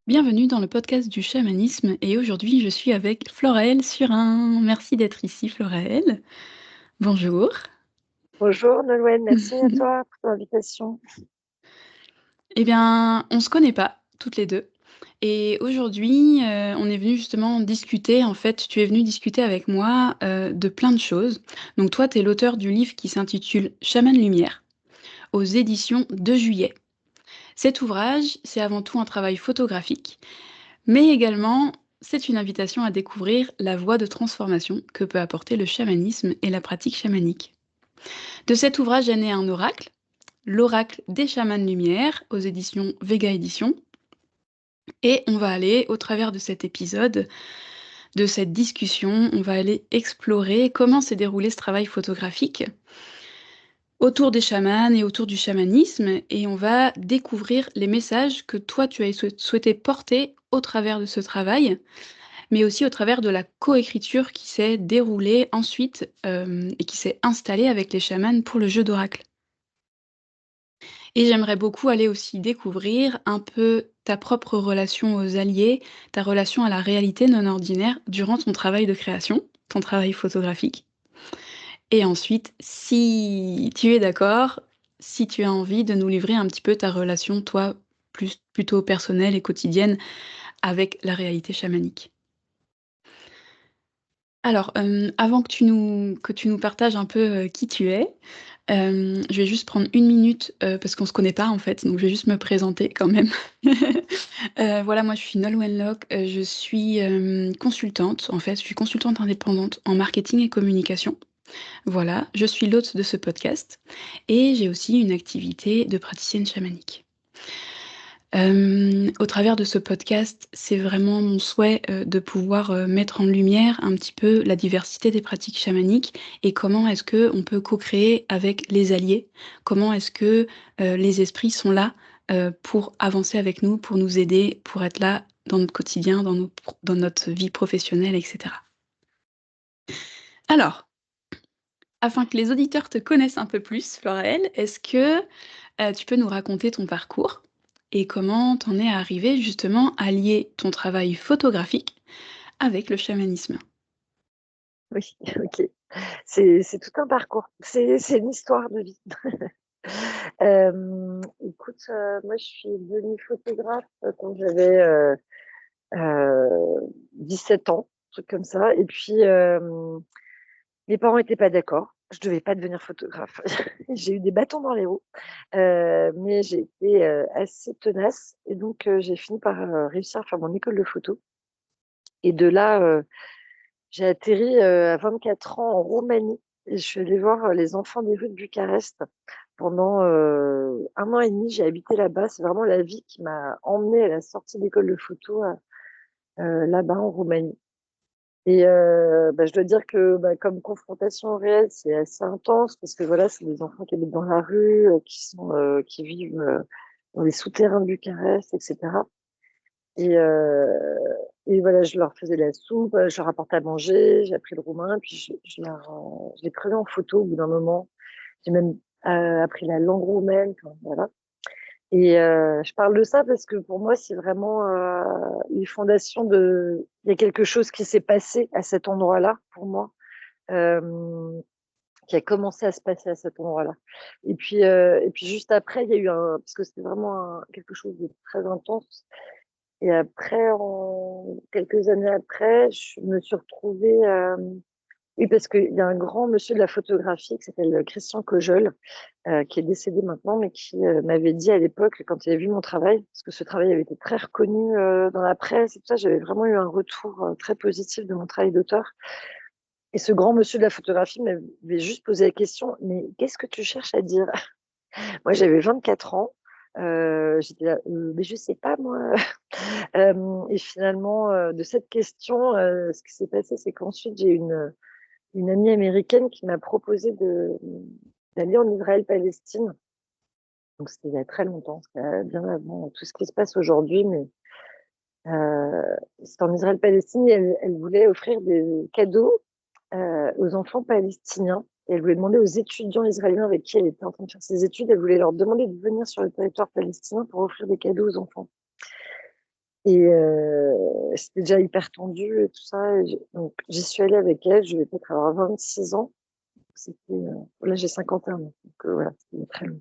Bienvenue dans le podcast du chamanisme et aujourd'hui je suis avec Floraël Surin. Merci d'être ici Floraël. Bonjour. Bonjour Nolwenn, merci à toi pour ton invitation. Eh bien, on se connaît pas toutes les deux et aujourd'hui on est venu justement discuter, en fait tu es venu discuter avec moi de plein de choses. Donc toi tu es l'auteur du livre qui s'intitule Chaman Lumière aux éditions de Juillet. Cet ouvrage, c'est avant tout un travail photographique, mais également, c'est une invitation à découvrir la voie de transformation que peut apporter le chamanisme et la pratique chamanique. De cet ouvrage est né un oracle, l'oracle des chamans lumière, aux éditions Vega Éditions. Et on va aller, au travers de cet épisode, de cette discussion, on va aller explorer comment s'est déroulé ce travail photographique autour des chamans et autour du chamanisme, et on va découvrir les messages que toi tu as souhaité porter au travers de ce travail, mais aussi au travers de la coécriture qui s'est déroulée ensuite et qui s'est installée avec les chamans pour le jeu d'oracle. Et j'aimerais beaucoup aller aussi découvrir un peu ta propre relation aux alliés, ta relation à la réalité non ordinaire durant ton travail de création, ton travail photographique. Et ensuite, si tu es d'accord, si tu as envie de nous livrer un petit peu ta relation, toi, plutôt personnelle et quotidienne, avec la réalité chamanique. Alors, avant que tu nous partages un peu, qui tu es, je vais juste prendre une minute, parce qu'on se connaît pas, en fait, donc je vais juste me présenter quand même. Voilà, moi, je suis Nolwenn Locke, je suis, consultante, en fait, je suis consultante indépendante en marketing et communication. Voilà, je suis l'hôte de ce podcast et j'ai aussi une activité de praticienne chamanique. Au travers de ce podcast, c'est vraiment mon souhait, de pouvoir, mettre en lumière un petit peu la diversité des pratiques chamaniques et comment est-ce qu'on peut co-créer avec les alliés. Comment est-ce que, les esprits sont là, pour avancer avec nous, pour nous aider, pour être là dans notre quotidien, dans notre vie professionnelle et cetera. Alors, afin que les auditeurs te connaissent un peu plus, Floraël, est-ce que, tu peux nous raconter ton parcours et comment t'en es arrivé justement à lier ton travail photographique avec le chamanisme? Oui, ok. C'est tout un parcours. C'est une histoire de vie. Écoute, moi, je suis devenue photographe quand j'avais 17 ans, un truc comme ça. Et puis, mes parents n'étaient pas d'accord. Je devais pas devenir photographe. J'ai eu des bâtons dans les roues, mais j'ai été assez tenace. Et donc, j'ai fini par réussir à faire mon école de photo. Et de là, j'ai atterri à 24 ans en Roumanie et je suis allée voir les enfants des rues de Bucarest. Pendant 1 an et demi, j'ai habité là-bas. C'est vraiment la vie qui m'a emmenée à la sortie d'école de photo là-bas en Roumanie. Et je dois dire que comme confrontation au réel, c'est assez intense parce que voilà, c'est des enfants qui habitent dans la rue, qui vivent dans les souterrains de Bucarest, etc. Et, euh, et voilà, je leur faisais la soupe, je leur apportais à manger, j'ai appris le roumain, puis je les prenais en photo au bout d'un moment. J'ai même appris la langue roumaine, enfin, voilà. Et je parle de ça parce que pour moi, c'est vraiment les fondations de... Il y a quelque chose qui s'est passé à cet endroit-là, pour moi, euh, qui a commencé à se passer à cet endroit-là. Et puis juste après, il y a eu un... Parce que c'était vraiment quelque chose de très intense. Et après, quelques années après, je me suis retrouvée. Oui, parce qu'il y a un grand monsieur de la photographie qui s'appelle Christian Cojol, qui est décédé maintenant, mais qui m'avait dit à l'époque, quand il a vu mon travail, parce que ce travail avait été très reconnu dans la presse et tout ça, j'avais vraiment eu un retour très positif de mon travail d'auteur. Et ce grand monsieur de la photographie m'avait juste posé la question, mais qu'est-ce que tu cherches à dire? Moi, j'avais 24 ans. J'étais là, mais je sais pas moi. Et finalement, de cette question, ce qui s'est passé, c'est qu'ensuite, j'ai une amie américaine qui m'a proposé d'aller en Israël-Palestine. Donc, c'était il y a très longtemps, c'était bien avant tout ce qui se passe aujourd'hui, mais c'était en Israël-Palestine et elle voulait offrir des cadeaux aux enfants palestiniens. Et elle voulait demander aux étudiants israéliens avec qui elle était en train de faire ses études, elle voulait leur demander de venir sur le territoire palestinien pour offrir des cadeaux aux enfants. Et c'était déjà hyper tendu et tout ça. Donc, j'y suis allée avec elle. Je vais peut-être avoir 26 ans. C'était, là, j'ai 51 ans. Donc, voilà, c'était très long.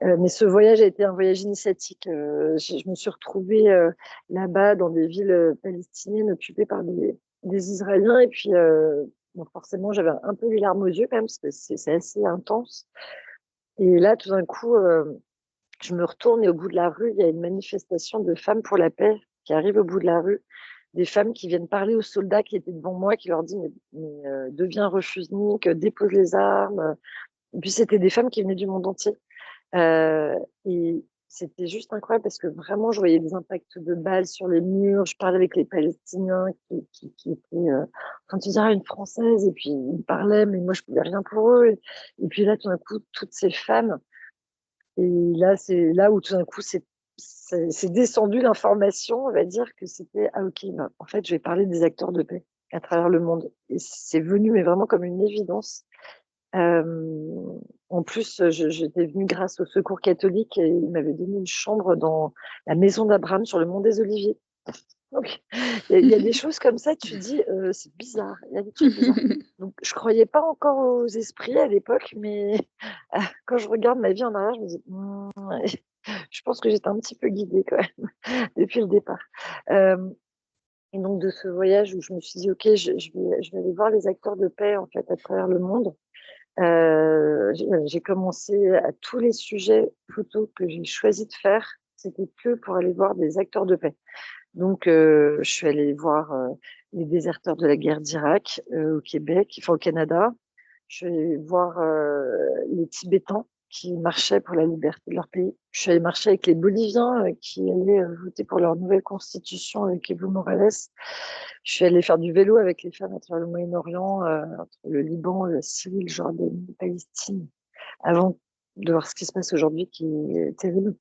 Mais ce voyage a été un voyage initiatique. Je me suis retrouvée là-bas dans des villes palestiniennes occupées par des Israéliens. Et puis, bon, forcément, j'avais un peu les larmes aux yeux quand même, parce que c'est assez intense. Et là, tout d'un coup, je me retourne et au bout de la rue, il y a une manifestation de femmes pour la paix qui arrive au bout de la rue. Des femmes qui viennent parler aux soldats qui étaient devant moi, qui leur disent mais deviens refusnique, dépose les armes. Et puis c'était des femmes qui venaient du monde entier. Et c'était juste incroyable parce que vraiment, je voyais des impacts de balles sur les murs. Je parlais avec les Palestiniens qui étaient en train de dire une Française et puis ils parlaient, mais moi, je ne pouvais rien pour eux. Et puis là, tout d'un coup, toutes ces femmes. Et là, c'est là où tout d'un coup, c'est descendu l'information, on va dire que c'était ah ok, bah, en fait, je vais parler des acteurs de paix à travers le monde. Et c'est venu, mais vraiment comme une évidence. En plus, j'étais venue grâce au Secours catholique et ils m'avaient donné une chambre dans la maison d'Abraham sur le mont des Oliviers. Donc, il y a des choses comme ça, tu dis, c'est bizarre, il y a des trucs bizarres. Donc, je croyais pas encore aux esprits à l'époque, mais quand je regarde ma vie en arrière, je me dis, ouais, je pense que j'étais un petit peu guidée quand même depuis le départ. Euh, et donc, de ce voyage où je me suis dit, ok, je vais aller voir les acteurs de paix en fait à travers le monde. J'ai commencé à tous les sujets photos que j'ai choisi de faire, c'était que pour aller voir des acteurs de paix. Donc, je suis allée voir les déserteurs de la guerre d'Irak au Québec, enfin au Canada. Je suis allée voir les Tibétains qui marchaient pour la liberté de leur pays. Je suis allée marcher avec les Boliviens qui allaient voter pour leur nouvelle constitution avec Evo Morales. Je suis allée faire du vélo avec les femmes à travers le Moyen-Orient, entre le Liban, la Syrie, le Jordanie, la Palestine, avant de voir ce qui se passe aujourd'hui qui est terrible.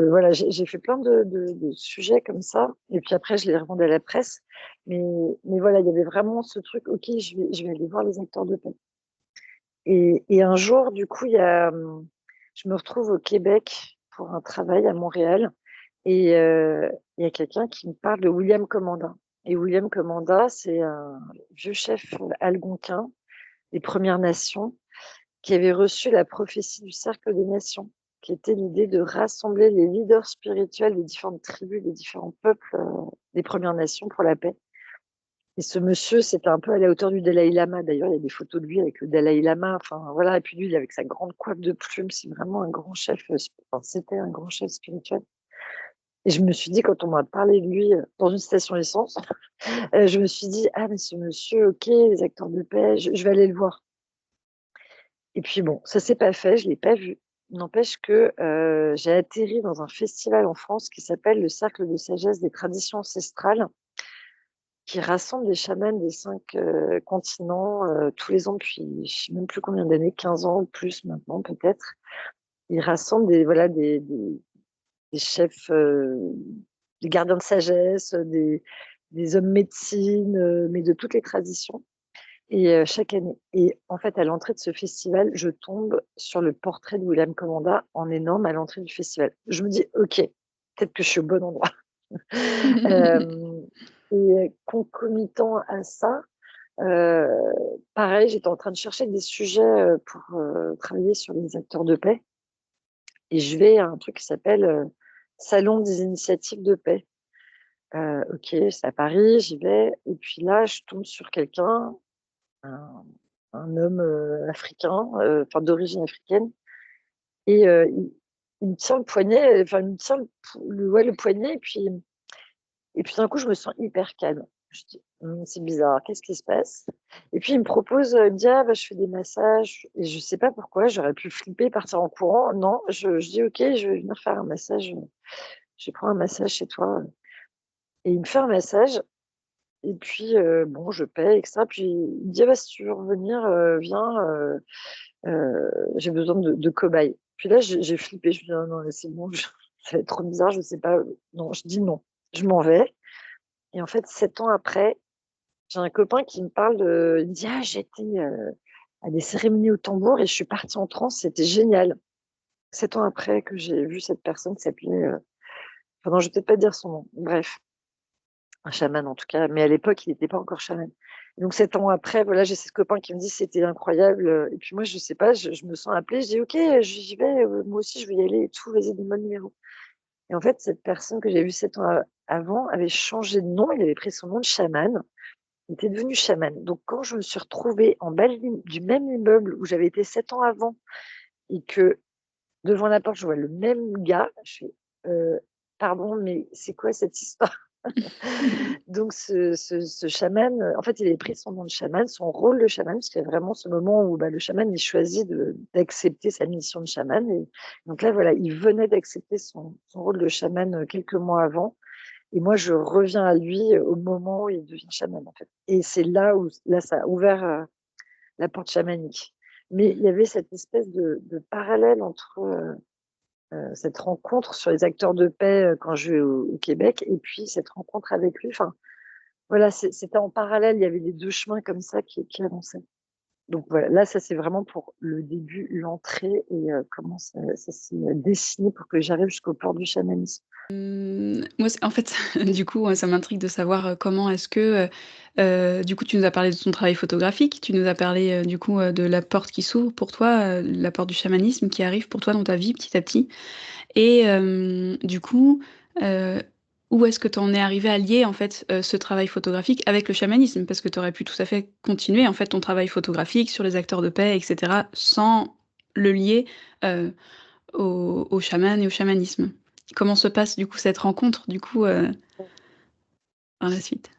Voilà, j'ai fait plein de sujets comme ça. Et puis après, je les revendais à la presse. Mais, mais voilà, il y avait vraiment ce truc, ok, je vais aller voir les acteurs de paix. Et un jour, du coup, je me retrouve au Québec pour un travail à Montréal. Et il y a quelqu'un qui me parle de William Commanda. Et William Commanda, c'est un vieux chef algonquin des Premières Nations qui avait reçu la prophétie du Cercle des Nations, qui était l'idée de rassembler les leaders spirituels des différentes tribus, des différents peuples des Premières Nations pour la paix. Et ce monsieur, c'était un peu à la hauteur du Dalai Lama. D'ailleurs, il y a des photos de lui avec le Dalai Lama. Enfin, voilà. Et puis lui, avec sa grande coiffe de plumes, c'est vraiment un grand chef. Enfin, c'était un grand chef spirituel. Et je me suis dit, quand on m'a parlé de lui dans une station essence, je me suis dit, ah, mais ce monsieur, ok, les acteurs de paix, je vais aller le voir. Et puis bon, ça s'est pas fait, je l'ai pas vu. N'empêche que j'ai atterri dans un festival en France qui s'appelle le Cercle de sagesse des traditions ancestrales, qui rassemble des chamans des 5 continents tous les ans depuis je sais même plus combien d'années, 15 ans ou plus maintenant peut-être. Ils rassemblent voilà, des chefs, des gardiens de sagesse, des hommes médecine, mais de toutes les traditions. Et chaque année. Et en fait, à l'entrée de ce festival, je tombe sur le portrait de William Commanda en énorme à l'entrée du festival. Je me dis, OK, peut-être que je suis au bon endroit. Euh, et concomitant à ça, euh, pareil, j'étais en train de chercher des sujets pour travailler sur les acteurs de paix. Et je vais à un truc qui s'appelle Salon des initiatives de paix. OK, c'est à Paris, j'y vais. Et puis là, je tombe sur quelqu'un, un, un homme africain, enfin d'origine africaine, et il me tient le poignet, enfin il me tient ouais, le poignet, et puis d'un coup je me sens hyper calme. Je dis, c'est bizarre, qu'est-ce qui se passe? Et puis il me propose, il me dit, ah, bah, je fais des massages, et je sais pas pourquoi, j'aurais pu flipper, partir en courant. Non, je dis, ok, je vais venir faire un massage, je vais prendre un massage chez toi. Et il me fait un massage, et puis bon, je paye, etc. Puis il me dit, ah, bah, si tu veux revenir, viens. J'ai besoin de cobayes. Puis là, j'ai flippé. Je me dis, ah non, c'est bon, ça va être trop bizarre, je sais pas. Non, je dis non. Je m'en vais. Et en fait, 7 ans après, j'ai un copain qui me parle il me dit, ah, j'étais à des cérémonies au tambour et je suis partie en transe, c'était génial. 7 ans après que j'ai vu cette personne qui s'appelait Enfin non, je vais peut-être pas dire son nom. Bref, un chaman en tout cas, mais à l'époque, il n'était pas encore chaman. Donc 7 ans après, voilà, j'ai ce copain qui me dit: «C'était incroyable», et puis moi, je sais pas, je me sens appelée, je dis: «OK, j'y vais, moi aussi je veux y aller et tout, vas-y donne-moi le numéro». Et en fait, cette personne que j'ai vue 7 ans avant avait changé de nom, il avait pris son nom de chaman, il était devenu chaman. Donc quand je me suis retrouvée en bas du même immeuble où j'avais été 7 ans avant et que devant la porte, je vois le même gars, je fais: «Heu, pardon, mais c'est quoi cette histoire?» Donc ce chaman, en fait, il avait pris son nom de chaman, son rôle de chaman, parce qu'il y a vraiment ce moment où, bah, le chaman, il choisit d'accepter sa mission de chaman et donc là, voilà, il venait d'accepter son rôle de chaman, quelques mois avant et moi, je reviens à lui, au moment où il devient chaman, en fait et c'est là où là, ça a ouvert, la porte chamanique. Mais il y avait cette espèce de parallèle entre, cette rencontre sur les acteurs de paix, quand je vais au Québec et puis cette rencontre avec lui. Enfin, voilà, c'était en parallèle, il y avait les 2 chemins comme ça qui avançaient. Donc voilà, là, ça c'est vraiment pour le début, l'entrée et comment ça s'est dessiné pour que j'arrive jusqu'aux portes du chamanisme. Moi, c'est en fait, du coup, ça m'intrigue de savoir, comment est-ce que, du coup, tu nous as parlé de ton travail photographique, tu nous as parlé, du coup, de la porte qui s'ouvre pour toi, la porte du chamanisme qui arrive pour toi dans ta vie petit à petit et du coup, heu, où est-ce que tu en es arrivé à lier, en fait, ce travail photographique avec le chamanisme? Parce que tu aurais pu tout à fait continuer, en fait, ton travail photographique sur les acteurs de paix et cetera, sans le lier, heu au chaman et au chamanisme. Comment se passe du coup cette rencontre du coup, par la suite?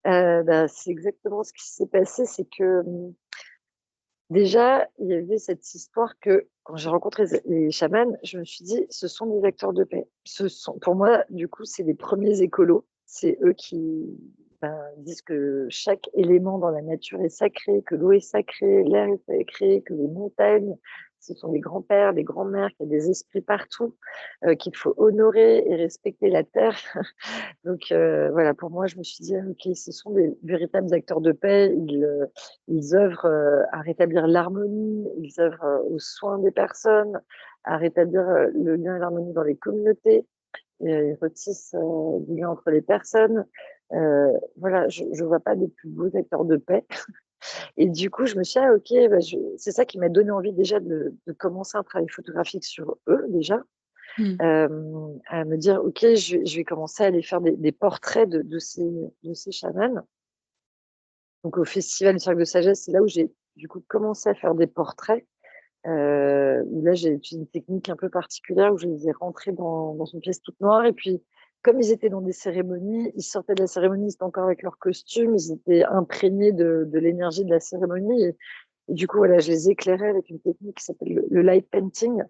Bah, c'est exactement ce qui s'est passé, c'est que, déjà, il y avait cette histoire que quand j'ai rencontré les chamans, je me suis dit: «Ce sont des acteurs de paix». Ce sont pour moi, du coup, c'est les premiers écolos. C'est eux qui, ben, disent que chaque élément dans la nature est sacré, que l'eau est sacrée, l'air est sacré, que les montagnes, ce sont des grands-pères, des grands-mères, qu'il y a des esprits partout, qu'il faut honorer et respecter la terre. Donc voilà, pour moi, je me suis dit: «Ah OK, ce sont des véritables acteurs de paix». Ils œuvrent, à rétablir l'harmonie, ils œuvrent, aux soins des personnes, à rétablir, le lien et l'harmonie dans les communautés, ils retissent, du lien entre les personnes. Voilà, je vois pas de plus beaux acteurs de paix et du coup, je me suis dit: «Ah OK, bah, je» c'est ça qui m'a donné envie déjà de commencer un travail photographique sur eux déjà. Mmh. À me dire: «OK, je vais commencer à aller faire des portraits de ces chamans». Donc au festival du Cercle de Sagesse, c'est là où j'ai du coup commencé à faire des portraits, où là j'ai utilisé une technique un peu particulière où je les ai rentrés dans une pièce toute noire et puis comme ils étaient dans des cérémonies, ils sortaient de la cérémonie, ils étaient encore avec leur costume, ils étaient imprégnés de l'énergie de la cérémonie et du coup voilà, je les éclairais avec une technique qui s'appelle le light painting.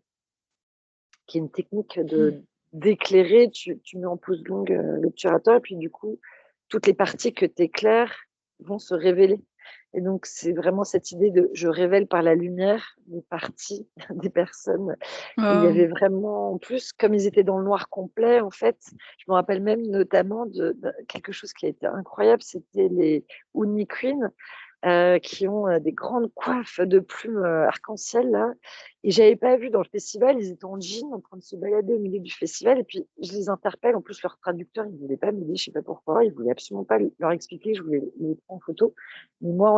Qui est une technique Mmh. d'éclairer, tu mets en pose longue, l'obturateur et puis du coup, toutes les parties que tu éclaires vont se révéler et donc c'est vraiment cette idée de je révèle par la lumière les parties des personnes et il y avait Waouh! vraiment en plus, comme ils étaient dans le noir complet, en fait, je me rappelle même notamment de quelque chose qui a été incroyable, c'était les Uni Queen qui ont, des grandes coiffes de plumes, arc-en-ciel là et j'avais pas vu dans le festival, ils étaient en jean en train de se balader au milieu du festival et puis je les interpelle. En plus leur traducteur, il voulait pas m'aider, je sais pas pourquoi, il voulait absolument pas leur expliquer, je voulais les prendre en photo. Mais moi,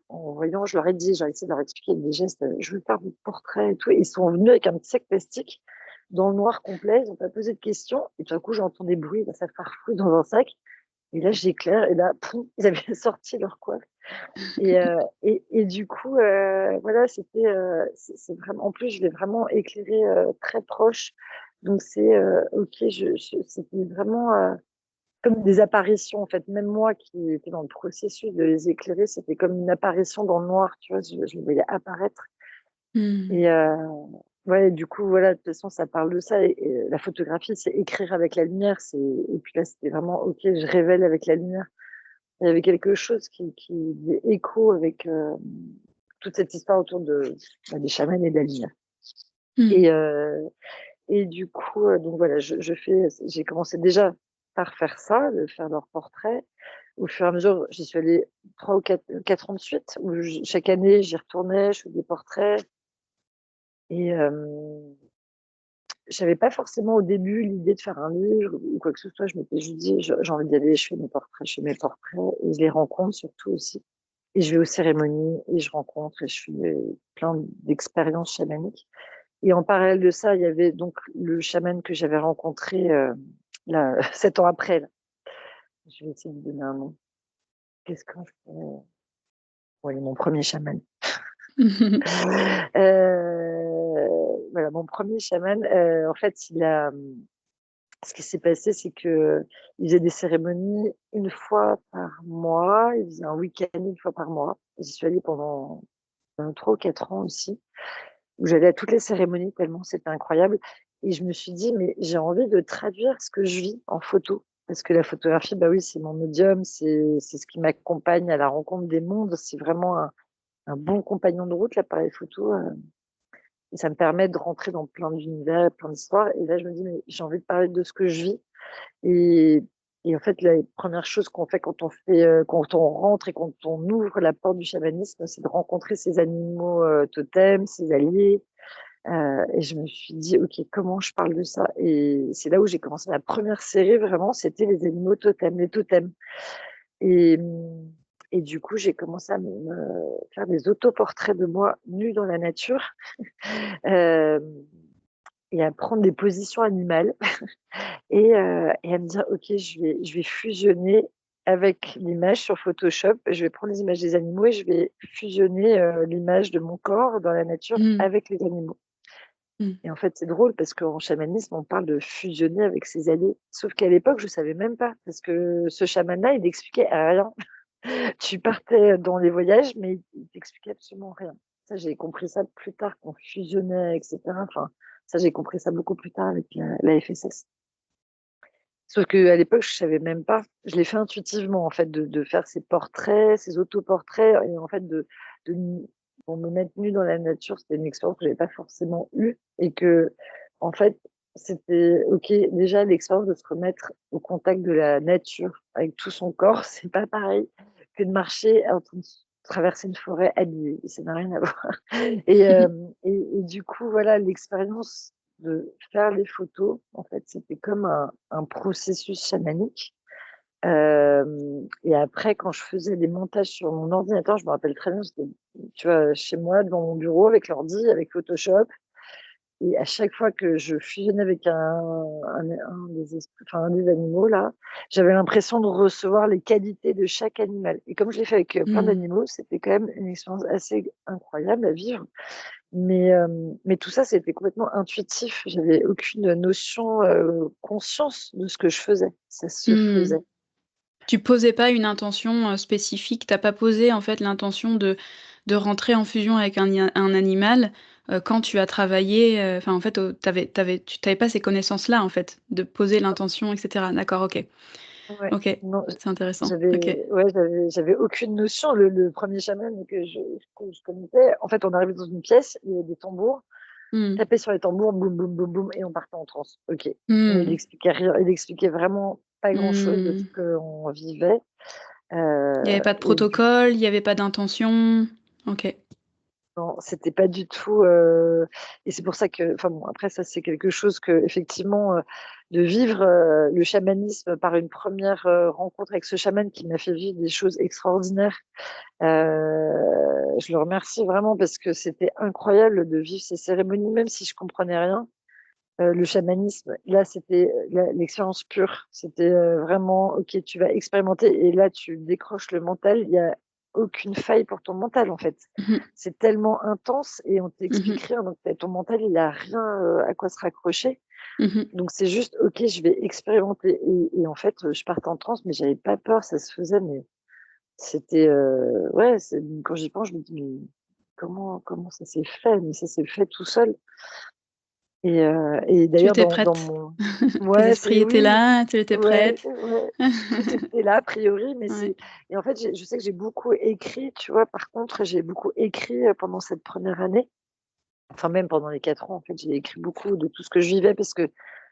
en voyant, je leur ai dit, j'ai essayé de leur expliquer avec des gestes, «Je veux faire votre portrait et tout» et ils sont venus avec un petit sac plastique dans le noir complet, ils ont pas posé de questions et tout à coup j'entends des bruits, bah, ça farfouille dans un sac et là j'éclaire et là, poum, ils avaient sorti leur coiffe. Et du coup, voilà, c'est vraiment en plus, je l'ai vraiment éclairé, très proche. Donc OK, c'était vraiment, comme des apparitions, en fait. Même moi qui étais dans le processus de les éclairer, c'était comme une apparition dans le noir, tu vois? Je les voyais apparaître Mmh. et ouais, du coup, voilà, de toute façon, ça parle de ça et la photographie, c'est écrire avec la lumière, et puis là, c'était vraiment: «OK, je révèle avec la lumière». Il y avait quelque chose qui faisait écho avec, toute cette histoire autour des chamans et de la lumière Mmh. et du coup, donc voilà, j'ai commencé déjà par faire ça, de faire leurs portraits. Au fur et à mesure, j'y suis allée 3 ou 4 ans de suite où chaque année, j'y retournais, je faisais des portraits et j'avais pas forcément au début l'idée de faire un livre ou quoi que ce soit. Je m'étais juste dit: «J'ai envie d'y aller, je fais mes portraits et je les rencontre surtout aussi et je vais aux cérémonies et je rencontre et je fais plein d'expériences chamaniques» et en parallèle de ça, il y avait donc le chaman que j'avais rencontré, là, 7 ans après là. Je vais essayer de lui donner un nom. Qu'est-ce que je pourrais ouais, mon premier chaman. Voilà, mon premier chaman, en fait, ce qui s'est passé, c'est qu'il faisait des cérémonies une fois par mois. Il faisait un week-end une fois par mois. J'y suis allée pendant 3 ou 4 ans aussi, où j'allais à toutes les cérémonies tellement c'était incroyable et je me suis dit: «Mais j'ai envie de traduire ce que je vis en photo». Parce que la photographie, bah oui, c'est mon médium, c'est ce qui m'accompagne à la rencontre des mondes. C'est vraiment un bon compagnon de route, l'appareil photo, et ça me permet de rentrer dans plein d'univers, plein d'histoires et là, je me dis: «Mais j'ai envie de parler de ce que je vis» et en fait, la première chose qu'on fait quand on rentre et quand on ouvre la porte du chamanisme, c'est de rencontrer ses animaux, totems, ses alliés, et je me suis dit: «OK, comment je parle de ça?» et c'est là où j'ai commencé ma première série vraiment, c'était les animaux totems, les totems et du coup, j'ai commencé à me faire des autoportraits de moi nue dans la nature. Hem Et à prendre des positions animales et à me dire: «OK, je vais fusionner avec l'image sur Photoshop. Je vais prendre les images des animaux et je vais fusionner, l'image de mon corps dans la nature Mmh. avec les animaux» Mmh. et en fait, c'est drôle parce qu'en chamanisme, on parle de fusionner avec ses alliés. Sauf qu'à l'époque, je savais même pas parce que ce chaman-là, il expliquait rien. Tu partais dans les voyages, mais il t'expliquait absolument rien. Ça, j'ai compris ça plus tard, qu'on fusionnait et cetera. Enfin, ça, j'ai compris ça beaucoup plus tard avec la FSS. Sauf qu'à l'époque, je savais même pas. Je l'ai fait intuitivement, en fait, de faire ces portraits, ces autoportraits et en fait de m pour me mettre nue dans la nature, c'était une expérience que j'avais pas forcément eue et qu'en fait, c'était OK, déjà l'expérience de se remettre au contact de la nature avec tout son corps, c'est pas pareil que de marcher en train de traverser une forêt habillée. Ça n'a rien à voir et du coup, voilà, l'expérience de faire les photos, en fait, c'était comme un processus chamanique. Et après, quand je faisais des montages sur mon ordinateur, je me rappelle très bien, j'étais, tu vois, chez moi, dans mon bureau, avec l'ordi, avec Photoshop. Et à chaque fois que je fusionnais avec un des animaux, là, j'avais l'impression de recevoir les qualités de chaque animal. Et comme je l'ai fait avec plein Mmh. d'animaux, c'était quand même une expérience assez incroyable à vivre. Mais tout ça, c'était complètement intuitif. J'avais aucune notion, conscience de ce que je faisais. Ça se Mmh. faisait. Tu posais pas une intention, spécifique? Tu as pas posé, en fait, l'intention de rentrer en fusion avec un animal, quand tu as travaillé, enfin, en fait, tu avais pas ces connaissances-là, en fait, de poser l'intention et cetera? D'accord, OK. Ouais, OK, non, c'est intéressant. j'avais OK. ouais, j'avais aucune notion. Le 1er chaman que je connaissais, en fait, on arrivait dans une pièce, il y avait des tambours, Mmh. taper sur les tambours, boum, boum, boum, boum et on partait en transe. OK. Mais il Mmh. expliquait rien, il expliquait vraiment pas grand-chose de ce Mmh. qu'on vivait, Il y avait pas de et du protocole, il y avait pas d'intention? OK. non, c'était pas du tout, et c'est pour ça que enfin bon, après ça, c'est quelque chose qu'effectivement, de vivre, le chamanisme par une première re rencontre avec ce chaman qui m'a fait vivre des choses extraordinaires. Je le remercie vraiment parce que c'était incroyable de vivre ces cérémonies, même si je comprenais rien. Le chamanisme, là, c'était, l'expérience pure. C'était, vraiment: «OK, tu vas expérimenter» et là, tu décroches le mental. Il y a aucune faille pour ton mental, en fait. Mmh mh. C'est tellement intense et on Mmh t'explique mh. rien, donc ton mental, il a rien, à quoi se raccrocher. Mmh mh. Donc c'est juste: «OK, je vais expérimenter» et en fait, je partais en transe, mais j'avais pas peur, ça se faisait, mais c'était, ouais, c'est quand j'y pense, je me dis: «Mais comment ça s'est fait?» Mais ça s'est fait tout seul et Tu d'ailleurs étais dans prête. mon Tes ouais, esprits c'est étaient oui, là, tu étais ouais, prête. ouais, tout était là a priori, mais Ouais. c'est et en fait, je sais que j'ai beaucoup écrit, tu vois? Par contre, j'ai beaucoup écrit, pendant cette première année, enfin même pendant les 4 ans, en fait, j'ai écrit beaucoup de tout ce que je vivais parce que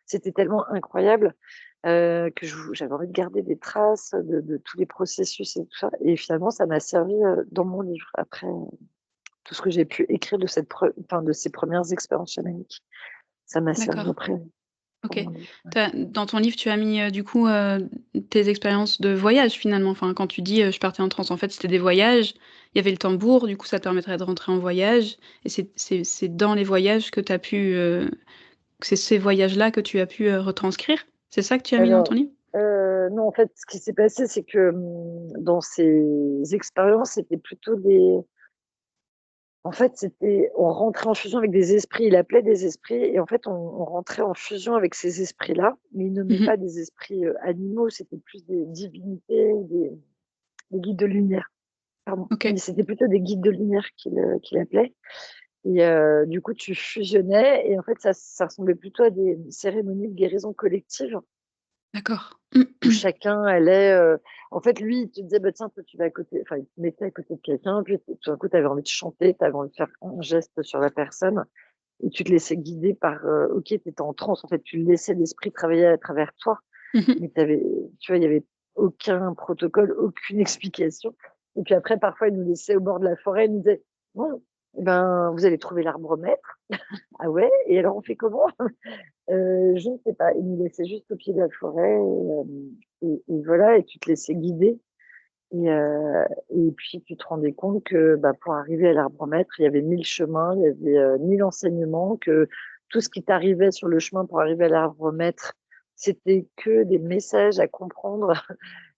c'était tellement incroyable, que j'avais envie de garder des traces de tous les processus et tout ça et finalement ça m'a servi, dans mon livre après, tout ce que j'ai pu écrire de cette pre enfin de ces premières expériences chamaniques. Ça m'a servi D'accord. après pour OK. mon livre, ouais. Dans ton livre, tu as mis, du coup, tes expériences de voyage finalement. Enfin, quand tu dis, «Je partais en transe», en fait, c'était des voyages. Il y avait le tambour, du coup, ça te permettrait de rentrer en voyage et c'est dans les voyages que tu as pu, que c'est ces voyages-là que tu as pu, retranscrire? C'est ça que tu as mis dans ton Alors, livre? non, en fait, ce qui s'est passé, c'est que, dans ces expériences, c'était plutôt des en fait, c'était on rentrait en fusion avec des esprits. Il appelait des esprits et en fait, on rentrait en fusion avec ces esprits-là, mais il nommait Mmh mh. pas des esprits, animaux, c'était plus des divinités, des guides de lumière. Pardon, OK. mais c'était plutôt des guides de lumière qu'il appelait et du coup, tu fusionnais et en fait, ça ressemblait plutôt à des cérémonies de guérison collective D'accord. où chacun allait, en fait, lui, il te disait: «Bah, tiens, toi, tu vas à côté», enfin, il te mettait à côté de quelqu'un, puis tout d'un coup, tu avais envie de chanter, tu avais envie de faire un geste sur la personne et tu te laissais guider par, OK, tu étais en transe, en fait, tu laissais l'esprit travailler à travers toi, Mmh mh. mais tu avais tu vois, il y avait aucun protocole, aucune explication et puis après, parfois, il nous laissait au bord de la forêt, il nous disait: «Bon, eh ben, vous allez trouver l'arbre maître». «Ah ouais? Et alors on fait comment?» Je ne sais pas. Il nous laissait juste au pied de la forêt et voilà et tu te laissais guider et puis tu te rendais compte que, bah, pour arriver à l'arbre maître, il y avait 1000 chemins, il y avait, 1000 enseignements, que tout ce qui t'arrivait sur le chemin pour arriver à l'arbre maître, c'était que des messages à comprendre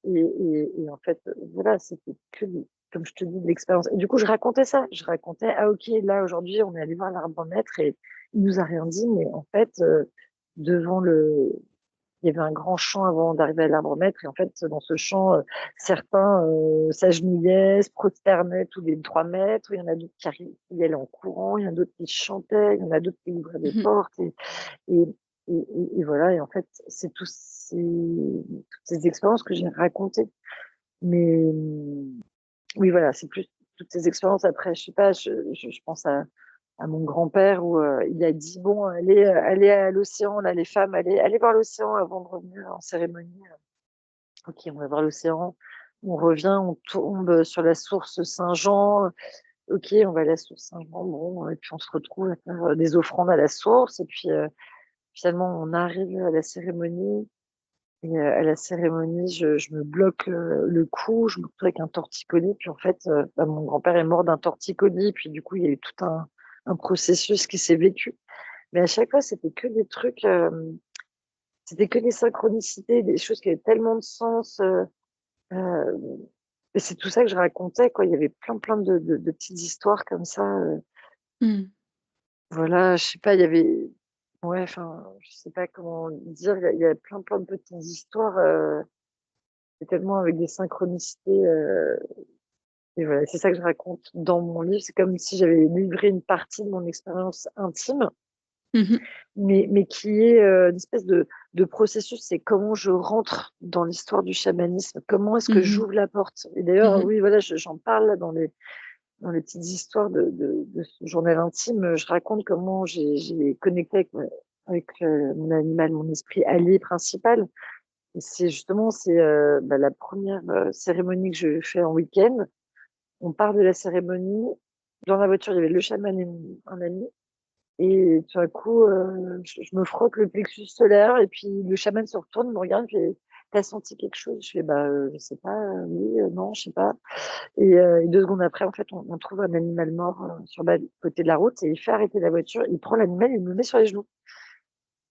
et en fait, voilà, c'était que des comme je te dis, de l'expérience et du coup, je racontais ça. Je racontais: «Ah OK, là, aujourd'hui, on est allé voir l'arbre maître et il nous a rien dit, mais en fait, devant le il y avait un grand champ avant d'arriver à l'arbre maître et en fait, dans ce champ, certains, s'agenouillaient, se prosternaient tous les 3 mètres. Il y en a d'autres qui allaient en courant, il y en a d'autres qui chantaient, il y en a d'autres qui ouvraient des Mmh mh. portes et et voilà et en fait, c'est toutes ces expériences que j'ai racontées. Mais oui, voilà, c'est plus toutes ces expériences après, je sais pas, je pense à mon grand-père où, il a dit: «Bon, allez à l'océan là, les femmes, allez voir l'océan avant de revenir en cérémonie». OK, on va voir l'océan. On revient, on tombe sur la source Saint-Jean. OK, on va à la source Saint-Jean, bon et puis on se retrouve à faire, des offrandes à la source et puis, finalement on arrive à la cérémonie et à la cérémonie, je me bloque, le cou, je me retrouve avec un torticolis puis en fait, bah, mon grand-père est mort d'un torticolis puis du coup, il y a eu tout un processus qui s'est vécu. Mais à chaque fois, c'était que des synchronicités, des choses qui avaient tellement de sens, hem et c'est tout ça que je racontais, quoi. Il y avait plein de petites histoires comme ça, Mmh. voilà, je sais pas, il y avait ouais, enfin, je sais pas comment dire, il y a plein de petites histoires, et tellement avec des synchronicités, et voilà, c'est ça que je raconte dans mon livre. C'est comme si j'avais livré une partie de mon expérience intime, Mmh mh. mais qui est, une espèce de processus. C'est comment je rentre dans l'histoire du chamanisme, comment est-ce que Mmh mh. j'ouvre la porte et Mmh d'ailleurs, mh. oui, voilà, j'en parle là dans les petites histoires de ce journal intime, je raconte comment j'ai connecté avec, mon animal, mon esprit allié principal et c'est justement, bah, la première re cérémonie que je fais en week-end. On part de la cérémonie, dans la voiture, il y avait le chaman et un ami et tout à coup, je me frotte le plexus solaire et puis le chaman se retourne, me regarde, il fait: «Tu as senti quelque chose?» Je fais: «Bah, je sais pas, oui, non, je sais pas». Et 2 secondes après, en fait, on trouve un animal mort, sur le côté de la route et il fait arrêter la voiture, il prend l'animal, il me le met sur les genoux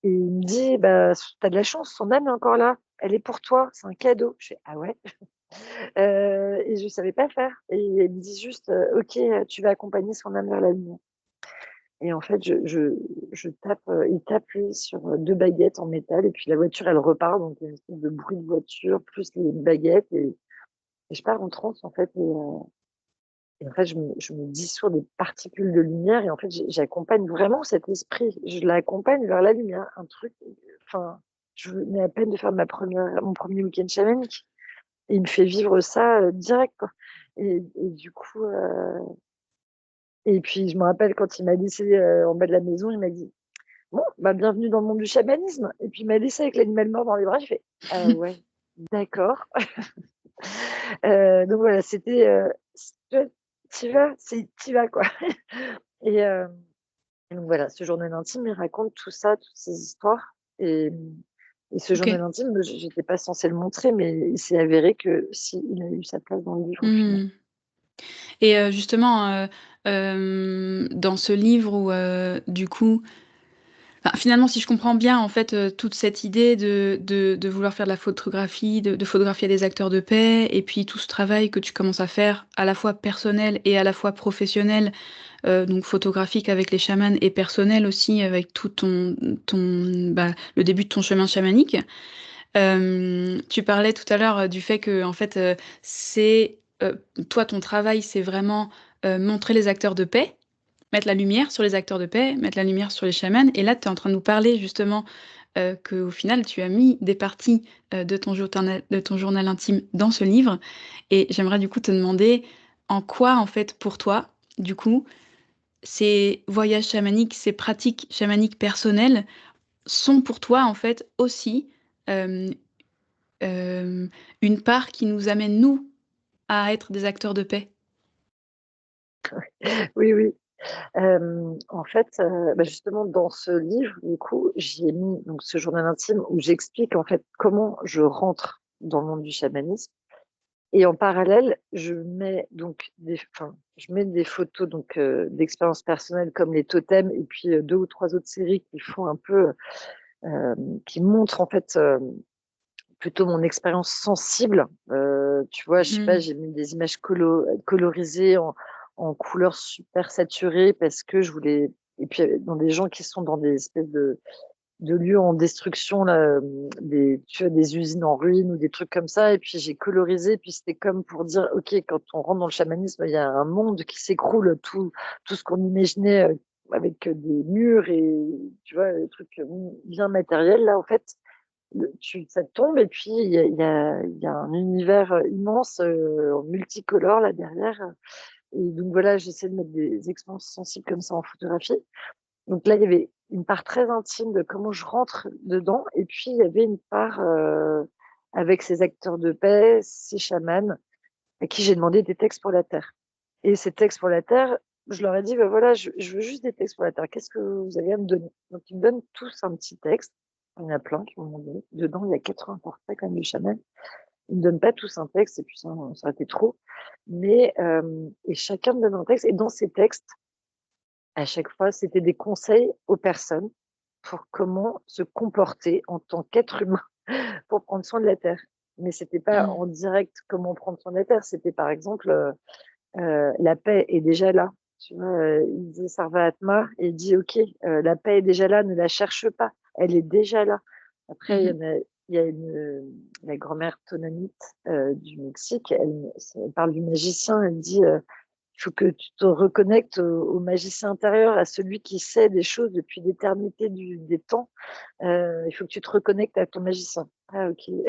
et il me dit: «Bah, tu as de la chance, son âme est encore là, elle est pour toi, c'est un cadeau». Je fais: «Ah ouais?» Et je savais pas faire et il me dit juste, «OK, tu vas accompagner son âme vers la lumière» et en fait, je tape, il tape lui sur, 2 baguettes en métal et puis la voiture, elle repart donc il y a une espèce de bruit de voiture plus les baguettes et je pars en transe, en fait et en fait, je me dissous des particules de lumière et en fait, j'accompagne vraiment cet esprit. Je l'accompagne vers la lumière, un truc, enfin, je venais à peine de faire mon premier week-end chamanique et il me fait vivre ça, direct, quoi et du coup, et puis je me rappelle quand il m'a laissée, en bas de la maison, il m'a dit: «Bon, bah, bienvenue dans le monde du chamanisme» et puis il m'a laissée avec l'animal mort dans les bras. J'ai fait: «Ah ouais, d'accord». Donc voilà, c'était, tu vois, tu y vas, c'est tu y vas, quoi et Et donc voilà, ce journal intime, il raconte tout ça, toutes ces histoires. Et ce journal OK. intime, j'étais pas censée le montrer, mais il s'est avéré que si, il a eu sa place dans le livre au final. Mmh. Et justement, dans ce livre où, du coup, enfin, finalement, si je comprends bien, en fait, toute cette idée de vouloir faire de la photographie, de photographier des acteurs de paix et puis tout ce travail que tu commences à faire, à la fois personnel et à la fois professionnel, donc photographique avec les chamans et personnel aussi avec tout bah, le début de ton chemin chamanique. Tu parlais tout à l'heure, du fait que en fait, c'est, toi, ton travail, c'est vraiment, montrer les acteurs de paix, mettre la lumière sur les acteurs de paix, mettre la lumière sur les chamans et là, tu es en train de nous parler justement, qu'au final, tu as mis des parties, de ton journal intime dans ce livre et j'aimerais du coup te demander en quoi, en fait, pour toi, du coup, ces voyages chamaniques, ces pratiques chamaniques personnelles sont pour toi, en fait, aussi, hem, hem, une part qui nous amène, nous, à être des acteurs de paix? Oui, oui. En fait, bah, justement dans ce livre, du coup, j'y ai mis donc ce journal intime où j'explique en fait comment je rentre dans le monde du chamanisme et en parallèle, je mets des photos donc d'expériences personnelles comme les totems et puis, 2 ou 3 autres séries qui font un peu, qui montrent en fait, plutôt mon expérience sensible. Tu vois, je sais pas, Mmh. j'ai mis des images colorisées en couleurs super saturées parce que je voulais et puis, dans des gens qui sont dans des espèces de lieux en destruction là, des tu vois, des usines en ruine ou des trucs comme ça et puis j'ai colorisé, puis c'était comme pour dire: «OK, quand on rentre dans le chamanisme, il y a un monde qui s'écroule, tout ce qu'on imaginait, avec, des murs et tu vois, des trucs, bien matériels là, en fait, ça tombe et puis il y a un univers, immense, multicolore là derrière, et donc voilà, j'essaie de mettre des expériences sensibles comme ça en photographie. Donc là, il y avait une part très intime de comment je rentre dedans et puis il y avait une part, avec ces acteurs de paix, ces chamans à qui j'ai demandé des textes pour la terre et ces textes pour la terre, je leur ai dit: «Bah, voilà, je veux juste des textes pour la terre. Qu'est-ce que vous avez à me donner?» Donc ils me donnent tous un petit texte. Il y en a plein qui m'ont demandé. Dedans, il y a 80 portraits quand même de chamans. Ils me donnent pas tous un texte et puis ça aurait été trop. Mais, et chacun me donne un texte et dans ces textes, à chaque fois, c'était des conseils aux personnes pour comment se comporter en tant qu'être humain pour prendre soin de la terre. Mais c'était pas Mmh. en direct comment prendre soin de la terre, c'était par exemple, la paix est déjà là. Tu vois, il disait Sarvahatma et il dit: «OK, la paix est déjà là, ne la cherche pas, elle est déjà là». Après Mmh. il y a la grand-mère Tonanite, du Mexique, elle parle du magicien, elle dit, il faut que tu te reconnectes au magicien intérieur, à celui qui sait des choses depuis l'éternité des temps. Il faut que tu te reconnectes à ton magicien. Ah OK. Il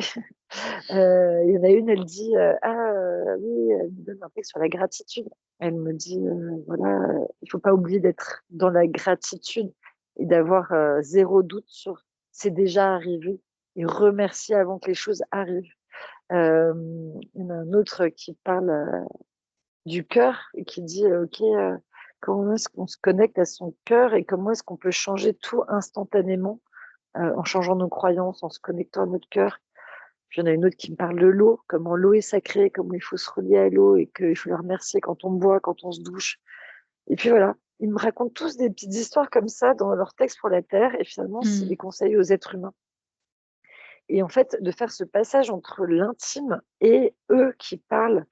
y en a une, elle dit, «Ah, oui», elle me donne un texte sur la gratitude. Elle me dit, voilà, «Il faut pas oublier d'être dans la gratitude et d'avoir, 0 doute sur c'est déjà arrivé et remercier avant que les choses arrivent». Il y en a un autre qui parle, du cœur et qui dit, «OK, comment est-ce qu'on se connecte à son cœur et comment est-ce qu'on peut changer tout instantanément, en changeant nos croyances, en se connectant à notre cœur». Puis il y en a une autre qui me parle de l'eau, comment l'eau est sacrée, comment il faut se relier à l'eau et qu'il faut la remercier quand on boit, quand on se douche. Et puis voilà, ils me racontent tous des petites histoires comme ça dans leurs textes pour la terre et finalement, c'est Mmh. des conseils aux êtres humains. Et en fait, de faire ce passage entre l'intime et eux qui parlent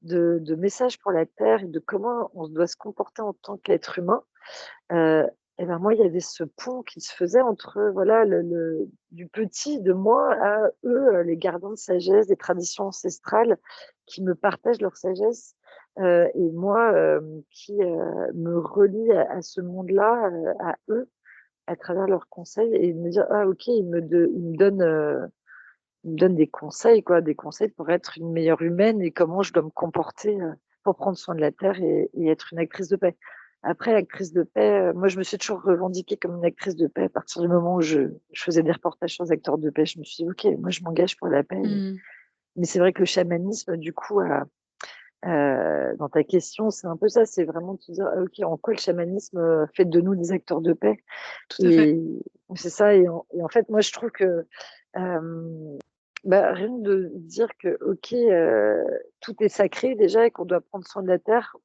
de messages pour la terre et de comment on doit se comporter en tant qu'être humain, heu et ben, moi, il y avait ce pont qui se faisait entre, voilà, le du petit de moi à eux, les gardiens de sagesse, des traditions ancestrales qui me partagent leur sagesse, et moi, qui, me relie à ce monde-là, à eux, à travers leurs conseils et de me dire: «Ah OK, ils me donnent des conseils quoi, des conseils pour être une meilleure humaine et comment je dois me comporter, pour prendre soin de la terre et être une actrice de paix». Après actrice de paix, moi je me suis toujours revendiquée comme une actrice de paix à partir du moment où je faisais des reportages sur les acteurs de paix. Je me suis dit: «OK, moi je m'engage pour la paix». Mmh. Mais c'est vrai que le chamanisme du coup Dans ta question, c'est un peu ça, c'est vraiment de se dire: «Ah OK, en quoi le chamanisme, fait de nous des acteurs de paix?» Tout à fait. et c'est ça et en fait, moi, je trouve que, hem, bah, rien que de dire que OK, tout est sacré déjà et qu'on doit prendre soin de la terre,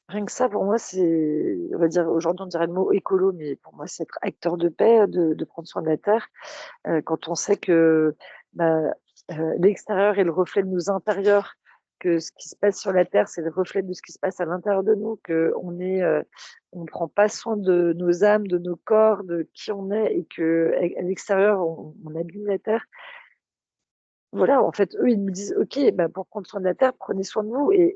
rien que ça pour moi, c'est on va dire aujourd'hui, on dirait le mot écolo, mais pour moi, c'est être acteur de paix, de prendre soin de la terre. Quand on sait que, bah, l'extérieur est le reflet de nos intérieurs, que ce qui se passe sur la terre, c'est le reflet de ce qui se passe à l'intérieur de nous, on ne prend pas soin de nos âmes, de nos corps, de qui on est et qu'à l'extérieur, on abîme la terre. Voilà, en fait, eux, ils nous disent: «OK, bah, pour prendre soin de la terre, prenez soin de vous et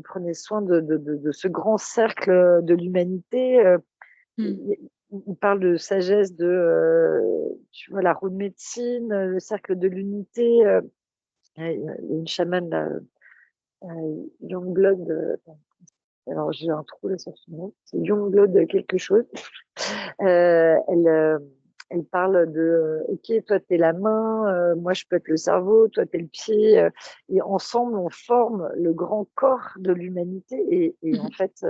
prenez soin de ce grand cercle, de l'humanité», Mmh. il parle de sagesse, tu vois, la roue de médecine, le cercle de l'unité, il y a une chamane là, Youngblood, attends, alors j'ai un trou là sur son nom, c'est Youngblood quelque chose. Elle, elle parle de, «OK, toi tu es la main, moi je peux être le cerveau, toi tu es le pied», et ensemble on forme le grand corps de l'humanité et en Mmh. fait,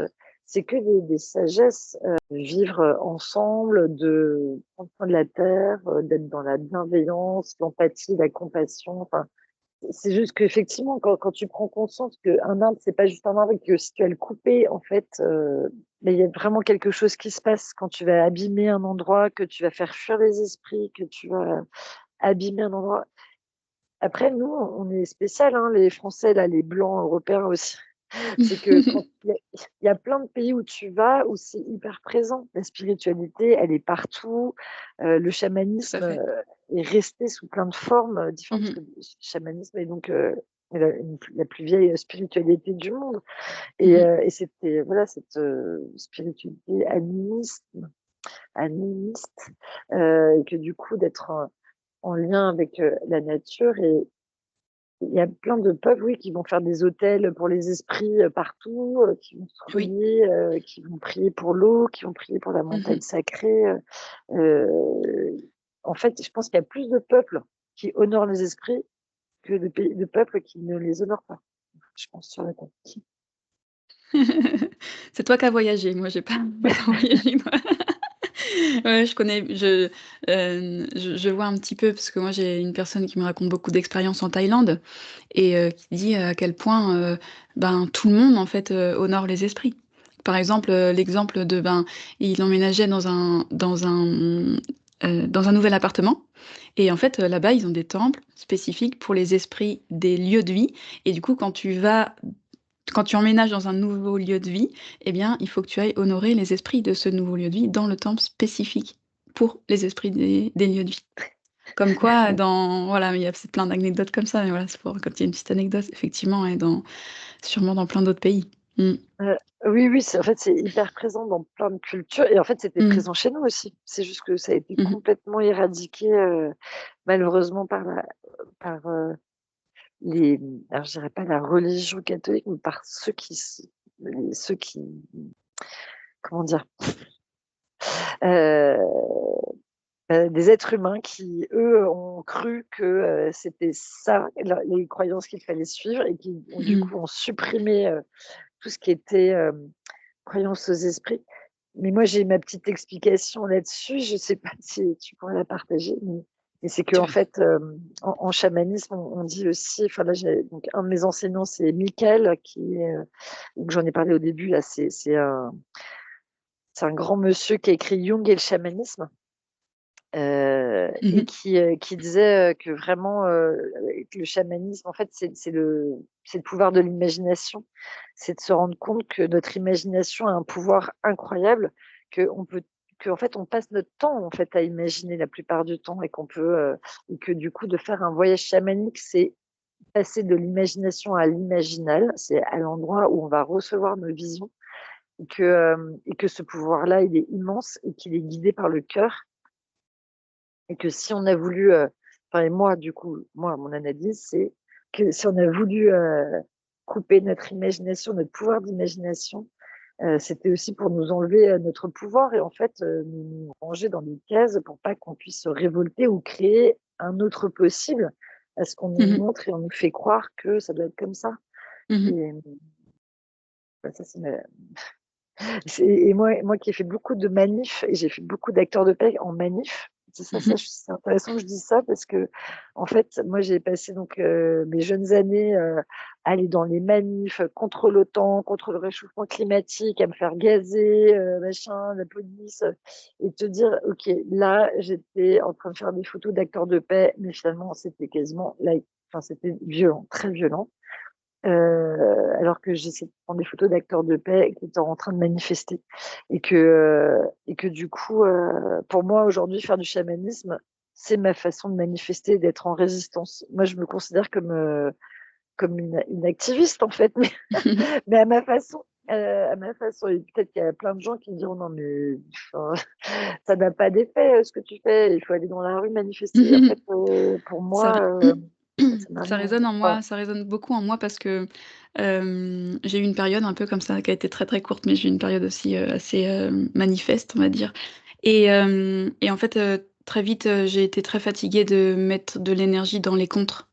c'est que des sagesses, vivre, ensemble, de prendre soin de la terre, d'être dans la bienveillance, l'empathie, la compassion, enfin, c'est juste qu'effectivement quand tu prends conscience qu'un arbre, c'est pas juste un arbre et que si tu as le coupé, en fait, mais il y a vraiment quelque chose qui se passe quand tu vas abîmer un endroit, que tu vas faire fuir les esprits, que tu vas abîmer un endroit. Après nous, on est spécial, hein, les Français là, les blancs européens aussi. C'est que quand il y a plein de pays où tu vas, où c'est hyper présent. La spiritualité, elle est partout. Le Tout à chamanisme, fait. est resté sous plein de formes, différentes, parce Mmh. que le chamanisme est donc, la plus vieille spiritualité du monde Mmh. et c'était voilà, cette, spiritualité animiste, et que du coup d'être en lien avec, la nature et il y a plein de peuples, oui, qui vont faire des hôtels pour les esprits, partout, qui vont se Oui. relier, qui vont prier pour l'eau, qui vont prier pour la montagne Mmh. sacrée, heu. En fait, je pense qu'il y a plus de peuples qui honorent les esprits que de peuples qui ne les honorent pas, je pense, sur la terre. C'est toi qui as voyagé, moi j'ai pas tant voyagé moi. Ouais, je connais, je vois un petit peu parce que moi j'ai une personne qui me raconte beaucoup d'expériences en Thaïlande et qui dit à quel point, ben, tout le monde en fait, honore les esprits. Par exemple, l'exemple de, ben, il emménageait dans un nouvel appartement et en fait, là-bas, ils ont des temples spécifiques pour les esprits des lieux de vie et du coup, quand tu emménages dans un nouveau lieu de vie, eh bien, il faut que tu ailles honorer les esprits de ce nouveau lieu de vie dans le temple spécifique pour les esprits des lieux de vie. Comme quoi, dans voilà, il y a c'est plein d'anecdotes comme ça, mais voilà, c'est pour raconter une petite anecdote, effectivement et sûrement dans plein d'autres pays. Mmh. Heu, oui, oui, en fait, c'est hyper présent dans plein de cultures et en fait, c'était Mmh. présent chez nous aussi. C'est juste que ça a été Mmh mh. complètement éradiqué, malheureusement par, les alors je dirais pas la religion catholique, mais par ceux qui comment dire? Heu, des êtres humains qui, eux, ont cru que, c'était ça, les croyances qu'il fallait suivre et qui ont du Mmh. coup ont supprimé, tout ce qui était, croyance aux esprits. Mais moi, j'ai ma petite explication là-dessus, je sais pas si tu pourrais la partager, mais c'est Tu qu'en fait, en chamanisme, on dit aussi enfin là, j'ai donc un de mes enseignants, c'est Michael qui est, donc j'en ai parlé au début là, c'est un grand monsieur qui a écrit Jung et le chamanisme, Mmh et mh. qui disait, que vraiment, que le chamanisme, en fait, c'est le pouvoir de l'imagination. C'est de se rendre compte que notre imagination a un pouvoir incroyable, qu'on peut qu'en fait, on passe notre temps, en fait, à imaginer la plupart du temps et que du coup, de faire un voyage chamanique, c'est passer de l'imagination à l'imaginal. C'est à l'endroit où on va recevoir nos visions et que ce pouvoir-là, il est immense et qu'il est guidé par le cœur et que si on a voulu, enfin et moi du coup, moi mon analyse c'est que si on a voulu, couper notre imagination, notre pouvoir d'imagination, c'était aussi pour nous enlever, notre pouvoir et en fait, nous ranger dans des cases pour pas qu'on puisse se révolter ou créer un autre possible. Parce qu'on nous Mmh. montre et on nous fait croire que ça doit être comme ça. Mmh mh. Et bah, ça, et moi qui ai fait beaucoup de manifs et j'ai fait beaucoup d'acteurs de paix en manif, c'est ça Mmh ça mh. ch c'est intéressant que je dise ça parce que en fait, moi j'ai passé donc, mes jeunes années, à aller dans les manifs, contre l'OTAN, contre le réchauffement climatique, à me faire gazer, machin, la police, et te dire: «OK, là, j'étais en train de faire des photos d'acteurs de paix», mais finalement c'était quasiment like enfin c'était violent, très violent. Alors que j'essaie de prendre des photos d'acteurs de paix qui étaient en train de manifester et que du coup, pour moi aujourd'hui faire du chamanisme, c'est ma façon de manifester, d'être en résistance. Moi je me considère comme une activiste en fait, mais à ma façon et peut-être qu'il y a plein de gens qui me diront: «Non mais enfin, ça n'a pas d'effet, ce que tu fais, il faut aller dans la rue manifester». En fait, pour Ça moi, ré ça n'a ça rien résonne en enfin, moi, ça résonne beaucoup en moi parce que, j'ai eu une période un peu comme ça qui a été très, très courte, mais j'ai eu une période aussi, assez, manifeste, on va dire et en fait, très vite, j'ai été très fatiguée de mettre de l'énergie dans les contres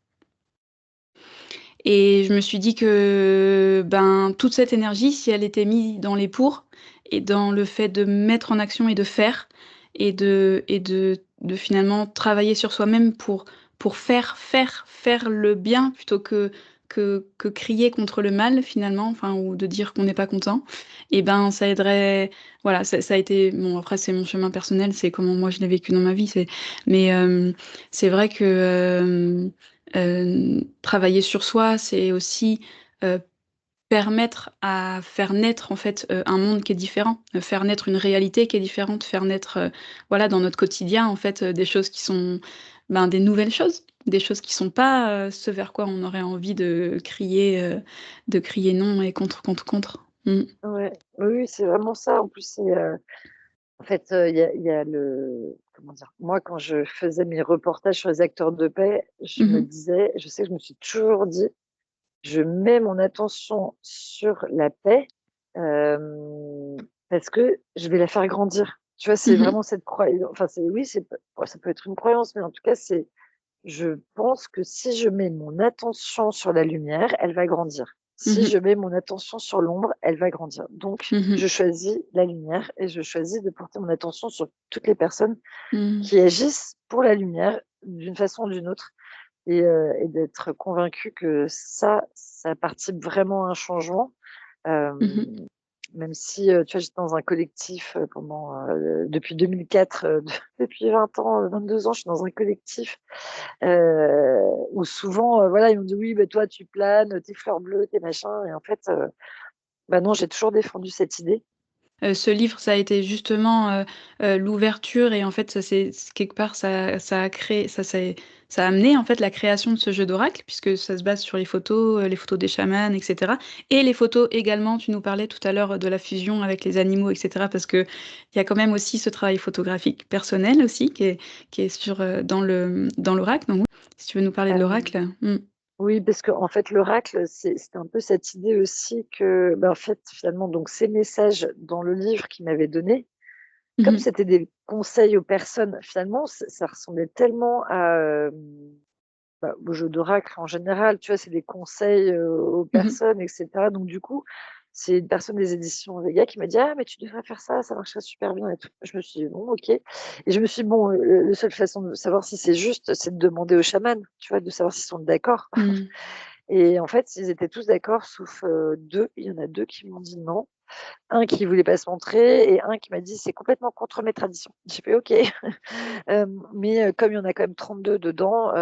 et je me suis dit que, ben, toute cette énergie, si elle était mise dans les pour et dans le fait de mettre en action et de faire et de finalement travailler sur soi-même pour faire le bien plutôt que crier contre le mal finalement, enfin ou de dire qu'on n'est pas content et ben, ça aiderait voilà, ça a été bon après c'est mon chemin personnel, c'est comment moi je l'ai vécu dans ma vie, mais c'est vrai que, travailler sur soi, c'est aussi, heu, permettre à faire naître en fait, un monde qui est différent, faire naître une réalité qui est différente, faire naître, voilà dans notre quotidien en fait, des choses qui sont, ben, des choses qui sont pas, ce vers quoi on aurait envie de crier non et contre, contre, contre. Mmh. ouais, oui, oui, c'est vraiment ça. En plus, en fait, il y a le comment dire? Moi, quand je faisais mes reportages sur les acteurs de paix, je Mmh me mh. disais je sais que je me suis toujours dit: «Je mets mon attention sur la paix, hem, parce que je vais la faire grandir». Tu vois? C'est Mmh. vraiment cette croyance. Enfin, c'est oui, c'est p ouais, ça peut être une croyance, mais en tout cas, je pense que si je mets mon attention sur la lumière, elle va grandir. Si Mmh. je mets mon attention sur l'ombre, elle va grandir. Donc, Mmh. je choisis la lumière et je choisis de porter mon attention sur toutes les personnes Mmh. qui agissent pour la lumière d'une façon ou d'une autre et d'être convaincue que ça participe vraiment à un changement. Mmh. Hem, Même si, tu vois, j'étais dans un collectif, pendant, depuis 2004, depuis 20 ans, 22 ans, je suis dans un collectif où souvent, voilà, ils m'ont dit: «Oui, bah, toi, tu planes, tes fleurs bleues, tes machins» et en fait, bah, non, j'ai toujours défendu cette idée. Ce livre, ça a été justement, l'ouverture et en fait, ça c'est quelque part, ça a créé ça a amené, en fait, la création de ce jeu d'oracle puisque ça se base sur les photos des chamans et cetera et les photos également, tu nous parlais tout à l'heure, de la fusion avec les animaux et cetera parce qu'il y a quand même aussi ce travail photographique personnel aussi qui est sur, dans l'oracle donc si tu veux nous parler de Hem, l'oracle? Mmh. oui, parce qu'en fait, l'oracle, c'était un peu cette idée aussi que, bah, en fait, finalement, donc ces messages dans le livre qu'il m'avait donné, Mmh comme mh. c'était des conseils aux personnes, finalement, ça ressemblait tellement à, bah, au jeu d'oracle en général, tu vois? C'est des conseils, aux Mmh. personnes et cetera. Donc du coup, c'est une personne des éditions Vega qui m'a dit: «Ah mais tu devrais faire ça marcherait super bien et tout». Je me suis dit: «Bon OK» et je me suis dit: «Bon, le seule façon de savoir si c'est juste, c'est de demander aux chamans», tu vois? De savoir s'ils sont d'accord Mmh. et en fait, ils étaient tous d'accord sauf, 2. Il y en a 2 qui m'ont dit: «Non». Un qui voulait pas se montrer et un qui m'a dit: «C'est complètement contre mes traditions». J'ai fait: «OK». Mais comme il y en a quand même 32 dedans,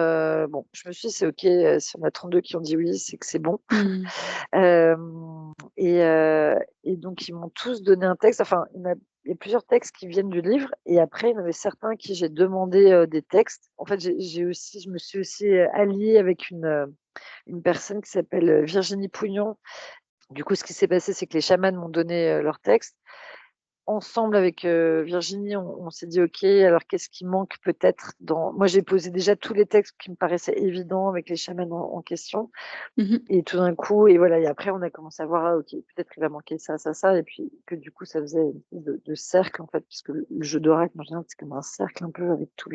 bon, je me suis dit: «C'est OK, s'il y en a 32 qui ont dit oui, c'est que c'est bon». Mmh. Hem et donc ils m'ont tous donné un texte, enfin, il y a plusieurs textes qui viennent du livre et après il y en avait certains à qui j'ai demandé, des textes. En fait, je me suis aussi, alliée avec une personne qui s'appelle, Virginie Pougnon. Du coup, ce qui s'est passé, c'est que les chamans m'ont donné, leurs textes. Ensemble avec, Virginie, on s'est dit: «OK, alors qu'est-ce qui manque peut-être dans» moi, j'ai posé déjà tous les textes qui me paraissaient évidents avec les chamans en question Mmh mh. et tout d'un coup et voilà et après on a commencé à voir: «Ah OK, peut-être il va manquer ça, ça, ça» et puis que du coup ça faisait une espèce de cercle en fait, puisque le jeu d'oracle en général, c'est comme un cercle un peu avec toutes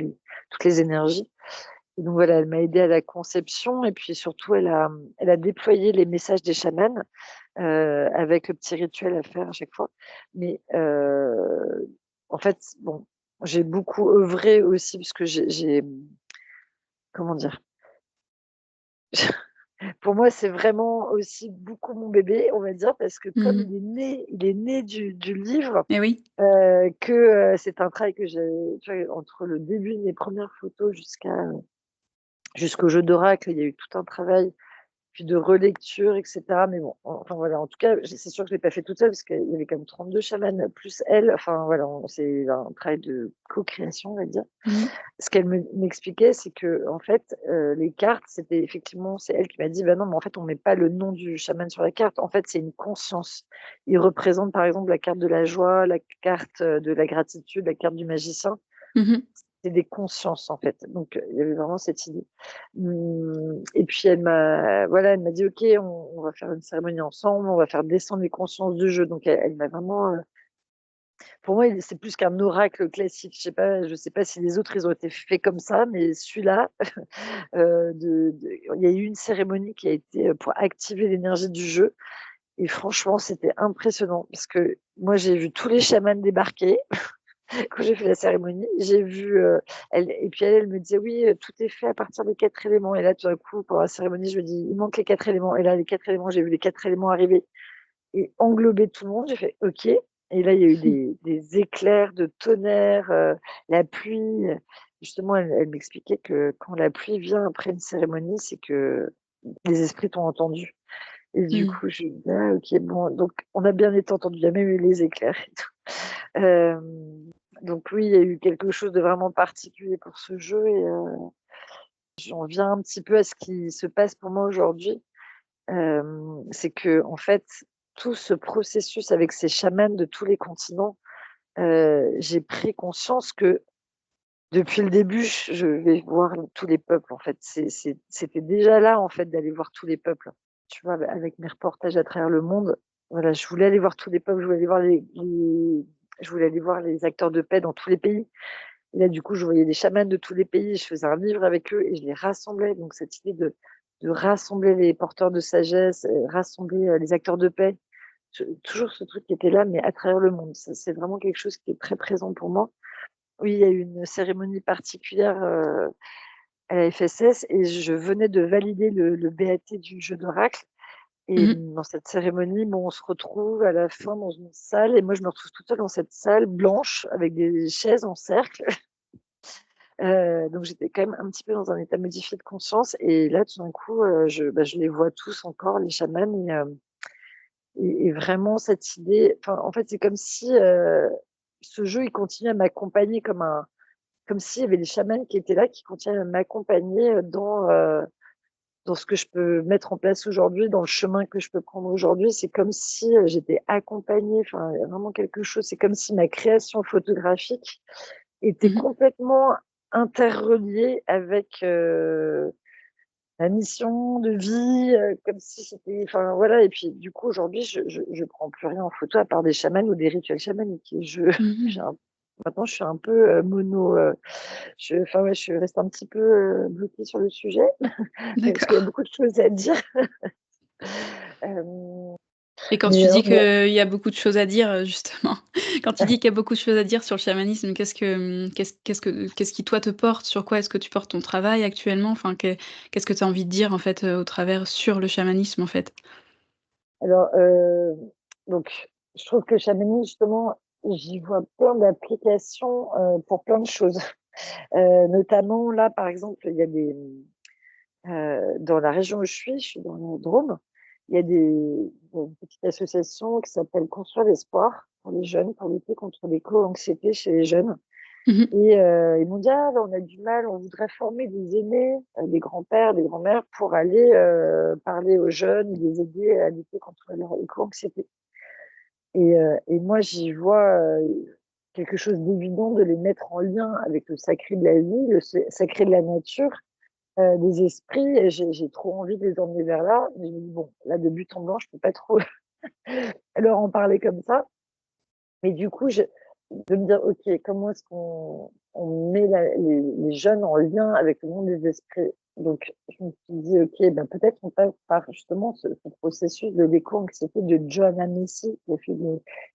les énergies Et donc voilà, elle m'a aidée à la conception et puis surtout elle a déployé les messages des chamans, avec le petit rituel à faire à chaque fois. Mais en fait, bon, j'ai beaucoup œuvré aussi parce que j'ai comment dire? Pour moi, c'est vraiment aussi beaucoup mon bébé, on va dire, parce que comme Mmh. il est né du livre, Et oui. c'est un travail que j'ai tu vois, entre le début de mes premières photos jusqu'au jeu d'oracle, il y a eu tout un travail, puis de relecture et cetera. Mais bon, enfin voilà, en tout cas, c'est sûr que je l'ai pas fait toute seule parce qu'il y avait quand même 32 chamans plus elle. Enfin voilà, c'est un travail de co-création, on va dire. Mmh. Ce qu'elle m'expliquait, c'est que en fait, les cartes, c'était effectivement c'est elle qui m'a dit: «Bah non, mais en fait, on met pas le nom du chaman sur la carte. En fait, c'est une conscience». Il représente, par exemple, la carte de la joie, la carte, de la gratitude, la carte du magicien. Mmh. C'est des consciences, en fait. Donc, il y avait vraiment cette idée. Et puis elle m'a dit: «OK, on va faire une cérémonie ensemble, on va faire descendre les consciences du jeu». Donc elle m'a vraiment, pour moi, c'est plus qu'un oracle classique. Je sais pas si les autres, ils ont été faits comme ça, mais celui-là, il y a eu une cérémonie qui a été, pour activer l'énergie du jeu et franchement, c'était impressionnant parce que moi, j'ai vu tous les chamans débarquer quand j'ai fait la cérémonie. J'ai vu, et puis elle me disait: «Oui, tout est fait à partir des 4 éléments» et là, tout d'un coup, pendant la cérémonie, je me dis: «Il manque les 4 éléments» et là, les 4 éléments, j'ai vu les 4 éléments arriver et englober tout le monde. J'ai fait: «OK» et là, il y a eu des éclairs de tonnerre, la pluie. Justement, elle m'expliquait que quand la pluie vient après une cérémonie, c'est que les esprits t'ont entendu et du Mmh. coup, je me dis: «Ah OK, bon, donc on a bien été entendus». Il y a même eu les éclairs et tout. Donc oui, il y a eu quelque chose de vraiment particulier pour ce jeu et j'en viens un petit peu à ce qui se passe pour moi aujourd'hui. C'est qu'en fait, tout ce processus avec ces chamans de tous les continents, j'ai pris conscience que depuis le début, je vais voir tous les peuples, en fait. C'était déjà là, en fait, d'aller voir tous les peuples. Tu vois, avec mes reportages à travers le monde, voilà, je voulais aller voir tous les peuples, je voulais aller voir les acteurs de paix dans tous les pays. Et là, du coup, je voyais des chamans de tous les pays, je faisais un livre avec eux et je les rassemblais. Donc cette idée de rassembler les porteurs de sagesse, rassembler, les acteurs de paix, toujours ce truc qui était là, mais à travers le monde. Ça, c'est vraiment quelque chose qui est très présent pour moi. Oui, il y a eu une cérémonie particulière, à la FSS et je venais de valider le BAT du jeu d'oracle et Mmh. dans cette cérémonie, bon, on se retrouve à la fin dans une salle et moi, je me retrouve toute seule dans cette salle blanche avec des chaises en cercle. Donc j'étais quand même un petit peu dans un état modifié de conscience et là, tout d'un coup, je les vois tous encore, les chamans et vraiment cette idée enfin, en fait, c'est comme si, ce jeu, il continue à m'accompagner comme s'il y avait des chamans qui étaient là, qui continuaient à m'accompagner, dans ce que je peux mettre en place aujourd'hui, dans le chemin que je peux prendre aujourd'hui. C'est comme si, j'étais accompagnée, enfin, il y a vraiment quelque chose c'est comme si ma création photographique était Mmh. complètement interreliée avec, ma mission de vie, comme si c'était enfin, voilà et puis, du coup, aujourd'hui, je prends plus rien en photo à part des chamans ou des rituels chamaniques et j'ai Mmh. un maintenant, je suis un peu, mono, enfin, ouais, je reste un petit peu, bloquée sur le sujet parce qu'il y a D'accord. beaucoup de choses à dire. Hem, Et quand mais tu dis mais qu'il y a beaucoup de choses à dire, justement, quand tu dis qu'il y a beaucoup de choses à dire sur le chamanisme, qu'est-ce qui toi te porte? Sur quoi est-ce que tu portes ton travail actuellement? Enfin, qu'est-ce que tu as envie de dire en fait, au travers sur le chamanisme en fait? alors, donc je trouve que Chamonix, justement, j'y vois plein d'applications, pour plein de choses. Notamment là, par exemple, il y a dans la région où je suis dans le Drôme, il y a une petite association qui s'appelle Construire l'espoir pour les jeunes, pour lutter contre l'éco-anxiété chez les jeunes. Mmh. Et ils m'ont dit: «Ah bah, on a du mal, on voudrait former des aînés, des grands-pères, des grands-mères pour aller, parler aux jeunes et les aider à lutter contre leur éco-anxiété». Et moi, j'y vois, quelque chose d'évident de les mettre en lien avec le sacré de la vie, le sacré de la nature, des esprits et j'ai trop envie de les emmener vers là. Mais je me dis: «Bon, là, de but en blanc, je peux pas trop leur en parler comme ça». Mais du coup, de me dire: «OK, comment est-ce qu'on met les jeunes en lien avec le monde des esprits?» Donc je me suis dit: «OK, ben, peut-être on passe par justement ce processus de l'éco-anxiété de Joanna Macy, qui a fait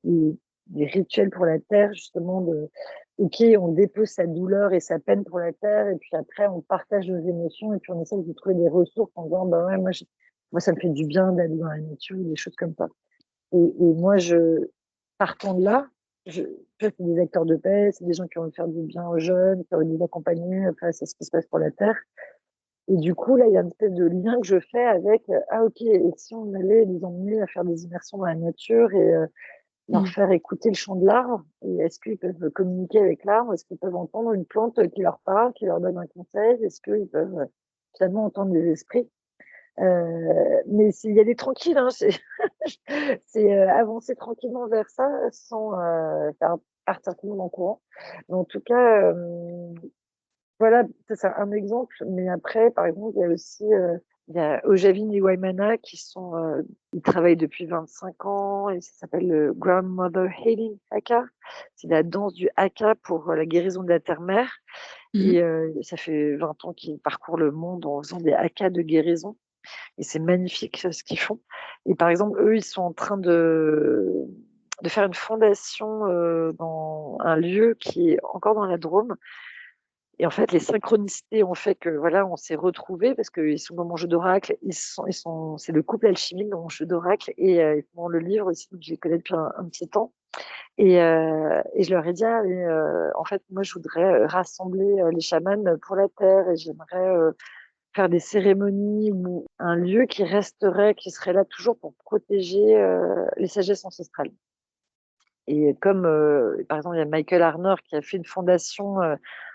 des des rituels pour la terre, justement de OK, on dépose sa douleur et sa peine pour la terre et puis après on partage nos émotions et puis on essaie de trouver des ressources en disant: «Bah, ouais, moi ça me fait du bien d'aller dans la nature», ou des choses comme ça. Et moi, partant de là, tu vois, c'est des acteurs de paix, c'est des gens qui ont envie de faire du bien aux jeunes, qui ont envie d'accompagner face à ce qui se passe pour la terre. Et du coup, là, il y a une espèce de lien que je fais avec, ah OK, et si on allait les emmener à faire des immersions dans la nature et leur Mmh. faire écouter le chant de l'arbre? Et est-ce qu'ils peuvent communiquer avec l'arbre? Est-ce qu'ils peuvent entendre une plante qui leur parle, qui leur donne un conseil? Est-ce qu'ils peuvent, finalement entendre des esprits? Mais c'est y aller tranquille, hein, c'est, avancer tranquillement vers ça sans, faire partir tout le monde en courant. Mais en tout cas, voilà, ça c'est un exemple, mais après, par exemple, il y a aussi, il y a Ojavin et Waimana qui sont, ils travaillent depuis 25 ans et ça s'appelle le Grandmother Healing Haka. C'est la danse du haka pour, la guérison de la terre-mère Mmh. et ça fait 20 ans qu'ils parcourent le monde en faisant des hakas de guérison. Et c'est magnifique, ce qu'ils font. Et par exemple, eux, ils sont en train de faire une fondation, dans un lieu qui est encore dans la Drôme. Et en fait, les synchronicités ont fait que, voilà, on s'est retrouvés parce qu'ils sont dans mon jeu d'oracle. C'est le couple alchimique dans mon jeu d'oracle et ils font le livre aussi, donc je les connais depuis un petit temps. Et je leur ai dit: «Ah mais en fait, moi, je voudrais, rassembler, les chamans pour la terre et j'aimerais, faire des cérémonies ou un lieu qui serait là toujours pour protéger, les sagesses ancestrales. Et comme, par exemple, il y a Michael Harner qui a fait une fondation,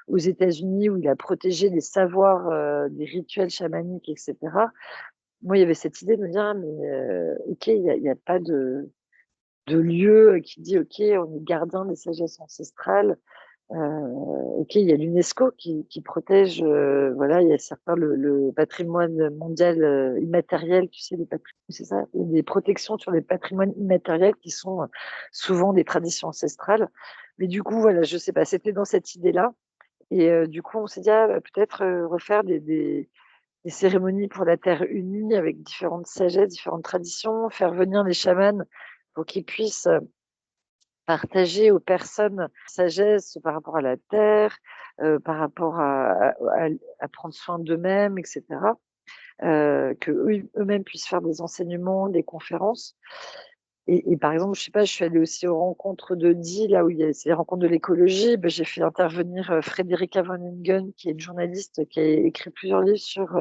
aux États-Unis où il a protégé les savoirs, des rituels chamaniques et cetera. Moi, il y avait cette idée de me dire: «Ah mais OK, il y a pas de lieu qui dit: "OK, on est gardien des sagesses ancestrales"». OK, il y a l'UNESCO qui protège, voilà, il y a certains le patrimoine mondial, immatériel, tu sais, c'est ça? Il y a des protections sur les patrimoines immatériels qui sont, souvent des traditions ancestrales. Mais du coup, voilà, je sais pas, c'était dans cette idée-là et du coup, on s'est dit: «Ah, bah, peut-être, refaire des cérémonies pour la terre unie avec différentes sagesses, différentes traditions, faire venir les chamans pour qu'ils puissent, partager aux personnes sagesse par rapport à la terre, par rapport à prendre soin d'eux-mêmes et cetera. Qu'eux eux-mêmes puissent faire des enseignements, des conférences et par exemple, je sais pas, je suis allée aussi aux rencontres de DI, là où il y a c'est les rencontres de l'écologie, bah, j'ai fait intervenir, Frederica Van Ingen, qui est une journaliste qui a écrit plusieurs livres sur,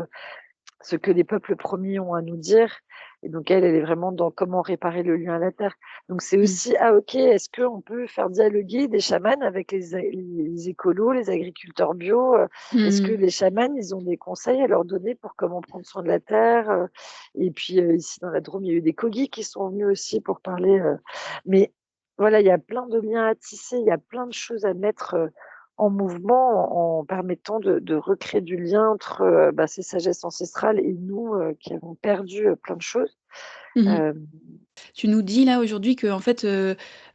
ce que les peuples premiers ont à nous dire. Et donc elle est vraiment dans comment réparer le lien à la terre. Donc c'est Mmh. aussi, ah OK, est-ce qu'on peut faire dialoguer des chamans avec les écolos, les agriculteurs bio? Est-ce que Mmh. les chamans, ils ont des conseils à leur donner pour comment prendre soin de la terre? Et puis, ici dans la Drôme, il y a eu des Kogis qui sont venus aussi pour parler, mais voilà, il y a plein de liens à tisser, il y a plein de choses à mettre, en mouvement en permettant de recréer du lien entre, bah, ces sagesses ancestrales et nous, qui avons perdu, plein de choses. Mmh. Hem, Tu nous dis là aujourd'hui que en fait,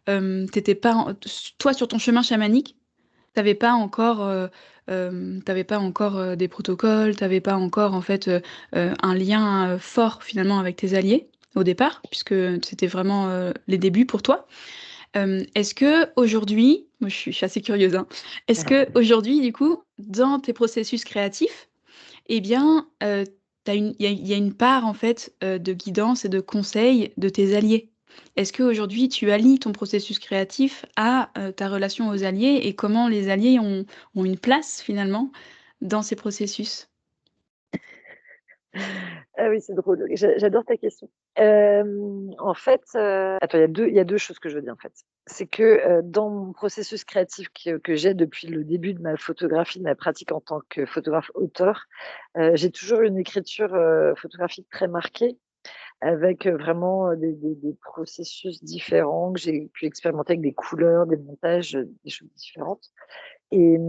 tu pas en toi sur ton chemin chamanique, t'avais pas encore, tu pas encore, des protocoles, t'avais pas encore en fait, un lien, fort finalement avec tes alliés, au départ, puisque c'était vraiment, les débuts pour toi. Est-ce qu'aujourd'hui moi je suis assez curieuse, hein. Est-ce qu'aujourd'hui du coup, dans tes processus créatifs, eh bien, tu une il y a une part en fait, de guidance et de conseil de tes alliés. Est-ce qu'aujourd'hui tu allies ton processus créatif à, ta relation aux alliés et comment les alliés ont une place finalement dans ces processus? ah oui, c'est drôle, j'adore ta question. En fait, attends, il y a deux choses que je veux dire, en fait. C'est que, dans mon processus créatif que j'ai depuis le début de ma photographie, de ma pratique en tant que photographe auteur, j'ai toujours une écriture, photographique très marquée avec, vraiment, des processus différents que j'ai pu expérimenter avec des couleurs, des montages, des choses différentes et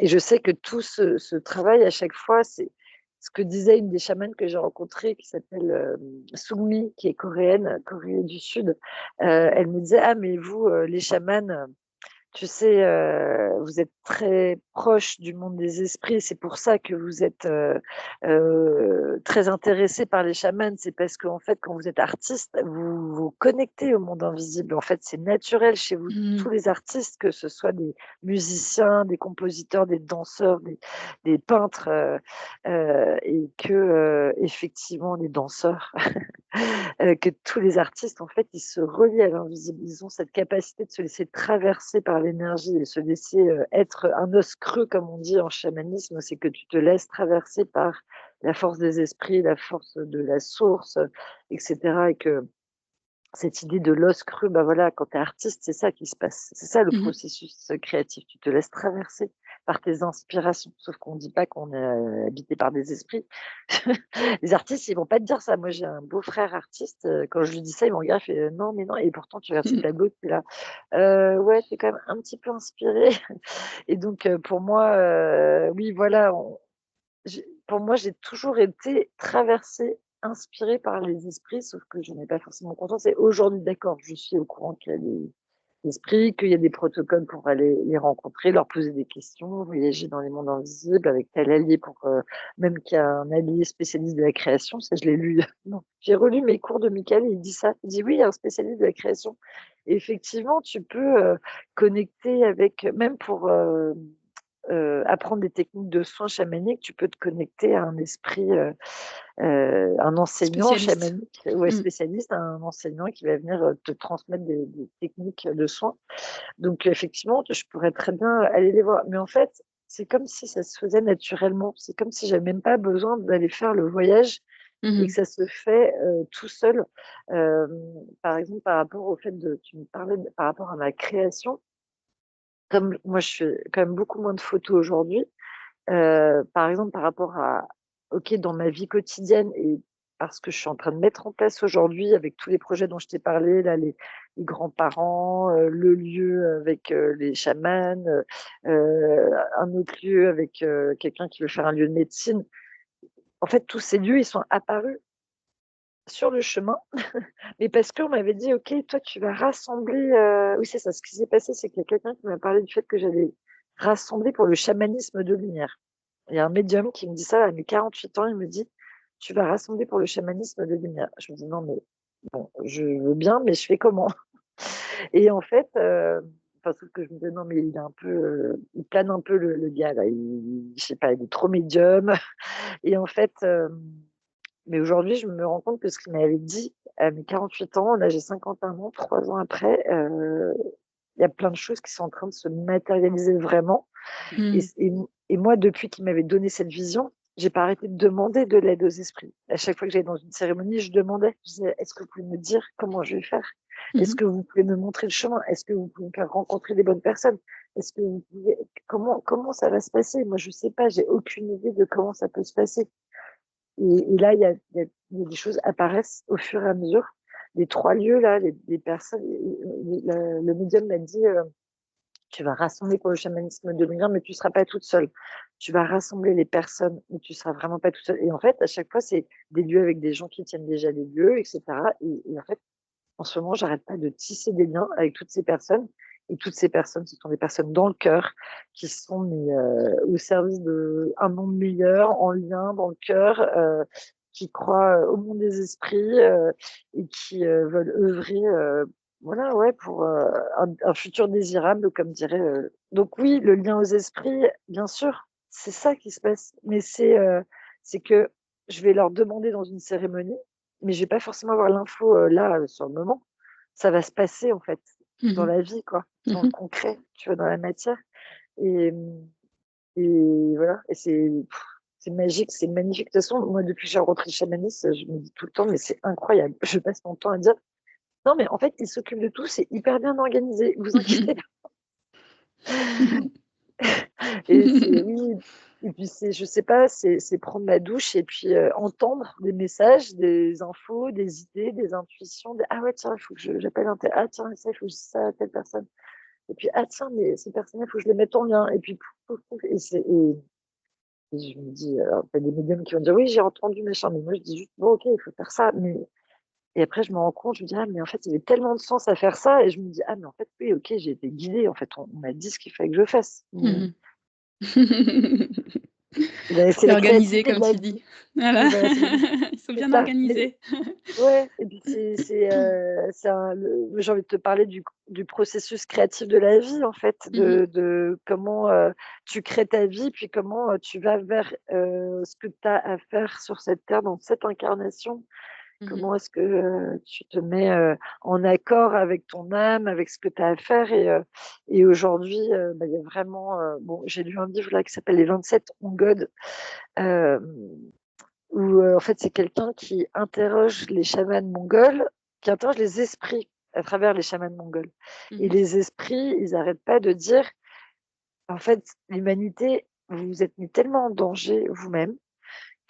je sais que tout ce travail à chaque fois, c'est ce que disait une des chamanes que j'ai rencontrées qui s'appelle, Soumi, qui est coréenne, Corée du Sud. Elle me disait: «Ah mais vous, les chamans, Tu sais, vous êtes très proche du monde des esprits. C'est pour ça que vous êtes, très intéressés par les chamans. C'est parce qu'en fait, quand vous êtes artiste, vous vous connectez au monde invisible. En fait, c'est naturel chez vous, Mmh. tous les artistes, que ce soit des musiciens, des compositeurs, des danseurs, des peintres, et que, effectivement, les danseurs, que tous les artistes, en fait, ils se relient à l'invisible. Ils ont cette capacité de se laisser traverser par l'énergie et se laisser être un os creux, comme on dit en chamanisme, c'est que tu te laisses traverser par la force des esprits, la force de la source, etc. Et que cette idée de l'os creux, bah voilà, quand tu es artiste, c'est ça qui se passe. C'est ça le Mmh. processus créatif. Tu te laisses traverser par tes inspirations. Sauf qu'on ne dit pas qu'on est habité par des esprits. Les artistes, ils vont pas te dire ça. Moi, j'ai un beau-frère artiste. Quand je lui dis ça, il me regarde, il fait non, mais non. Et pourtant, tu regardes ses Mmh. tableaux, tu es là. Ouais, tu es quand même un petit peu inspiré. Et donc, pour moi, oui, voilà, pour moi, j'ai toujours été traversée, inspirée par les esprits, sauf que je n'en ai pas forcément conscience. Et aujourd'hui, d'accord, je suis au courant qu'il y a des esprits, qu'il y a des protocoles pour aller les rencontrer, leur poser des questions, voyager dans les mondes invisibles avec tel allié pour, même qu'il y a un allié spécialiste de la création. Ça, je l'ai lu. Non, j'ai relu mes cours de Michael et il dit ça. Il dit oui, il y a un spécialiste de la création. Et effectivement, tu peux connecter avec, même pour apprendre des techniques de soins chamaniques, tu peux te connecter à un esprit, un enseignant Spécialiste. chamanique ou Mmh. spécialiste, un enseignant qui va venir te transmettre des techniques de soins. Donc, effectivement, je pourrais très bien aller les voir. Mais en fait, c'est comme si ça se faisait naturellement. C'est comme si j'avais même pas besoin d'aller faire le voyage et que Mmh. ça se fait tout seul. Euh, Par exemple, par rapport au fait tu me parlais par rapport à ma création. Comme moi, je fais quand même beaucoup moins de photos aujourd'hui. Par exemple, par rapport à OK, dans ma vie quotidienne et parce que je suis en train de mettre en place aujourd'hui avec tous les projets dont je t'ai parlé, là, les grands-parents, le lieu avec, les chamans, un autre lieu avec, quelqu'un qui veut faire un lieu de médecine. En fait, tous ces lieux, ils sont apparus sur le chemin, mais parce qu'on m'avait dit: «OK, toi, tu vas rassembler», oui, c'est ça, ce qui s'est passé, c'est qu'il y a quelqu'un qui m'a parlé du fait que j'allais rassembler pour le chamanisme de lumière. Il y a un médium qui me dit ça à mes 48 ans, il me dit: «Tu vas rassembler pour le chamanisme de lumière». Je me dis: «Non, mais bon, je veux bien, mais je fais comment?» Et en fait, enfin, sauf que je me disais: «Non, mais il est un peu, il plane un peu le gars là, je sais pas, il est trop médium». Et en fait, mais aujourd'hui, je me rends compte que ce qu'il m'avait dit à mes 48 ans, là j'ai 51 ans, 3 ans après, il y a plein de choses qui sont en train de se matérialiser vraiment. Et Mmh. c et moi, depuis qu'il m'avait donné cette vision, j'ai pas arrêté de demander de l'aide aux esprits. À chaque fois que j'allais dans une cérémonie, je demandais, je disais: «Est-ce que vous pouvez me dire comment je vais faire? Est-ce Mmh. que vous pouvez me montrer le chemin? Est-ce que vous pouvez me faire rencontrer des bonnes personnes? Est-ce que vous pouvez comment ça va se passer? Moi, je sais pas, j'ai aucune idée de comment ça peut se passer». Et là, il y a des choses apparaissent au fur et à mesure. Les 3 lieux là, les personnes, le médium m'a dit, tu vas rassembler pour le chamanisme de lumière, mais tu seras pas toute seule. Tu vas rassembler les personnes, mais tu seras vraiment pas toute seule. Et en fait, à chaque fois, c'est des lieux avec des gens qui tiennent déjà les lieux, etc. Et en fait, en ce moment, j'arrête pas de tisser des liens avec toutes ces personnes. Et toutes ces personnes, ce sont des personnes dans le cœur, qui sont au service d'un monde meilleur, en lien, dans le cœur, qui croient au monde des esprits et qui veulent œuvrer, voilà, ouais, pour un futur désirable, comme dirait. Donc oui, le lien aux esprits, bien sûr, c'est ça qui se passe. Mais c'est que je vais leur demander dans une cérémonie, mais je vais pas forcément avoir l'info, là, sur le moment. Ça va se passer, en fait, dans Mmh. la vie, quoi, dans le Mmh. concret, tu vois, dans la matière. Et et voilà, et c'est magique, c'est magnifique. De toute façon, moi, depuis que j'ai rencontré le chamanisme, je me dis tout le temps: «Mais c'est incroyable». Je passe mon temps à dire: «Non, mais en fait, il s'occupe de tout, c'est hyper bien organisé, vous inquiétez pas». Et c'est oui, et puis c'est je sais pas, c'est prendre ma douche et puis, entendre des messages, des infos, des idées, des intuitions, des: «Ah ouais, tiens, il faut que je j'appelle un tel. Ah tiens, ça, il faut que je dise ça à telle personne. Et puis, ah tiens, mais ces personnes-là, il faut que je les mette en lien». Et puis pouf, pouf, pouf, et je me dis, alors tu as des médiums qui vont dire: «Oui, j'ai entendu machin», mais moi je dis juste: «Bon OK, il faut faire ça». Mais Et après, je me rends compte, je me dis: «Ah mais en fait, il y avait tellement de sens à faire ça» et je me dis: «Ah mais en fait, oui, OK, j'ai été guidée, en fait, on m'a dit ce qu'il fallait que je fasse». Mais Mmh. c'est C'est la organisé créativité de comme la tu vie. dis. Voilà. Oui, voilà, Ils sont c'est bien ça. Mais organisés. ouais et puis c'est un le j'ai envie de te parler du processus créatif de la vie, en fait, Mmh mh. de comment, tu crées ta vie, puis comment, tu vas vers, ce que tu as à faire sur cette terre, dans cette incarnation. Mmh. Comment est-ce que, tu te mets, en accord avec ton âme, avec ce que tu as à faire et aujourd'hui, bah, il y a vraiment, bon, j'ai lu un livre là qui s'appelle «Les 27 on God», hem, où, en fait, c'est quelqu'un qui interroge les chamans mongols, qui interroge les esprits à travers les chamans mongols et Mmh. les esprits, ils arrêtent pas de dire: «En fait, l'humanité, vous vous êtes mis tellement en danger vous-même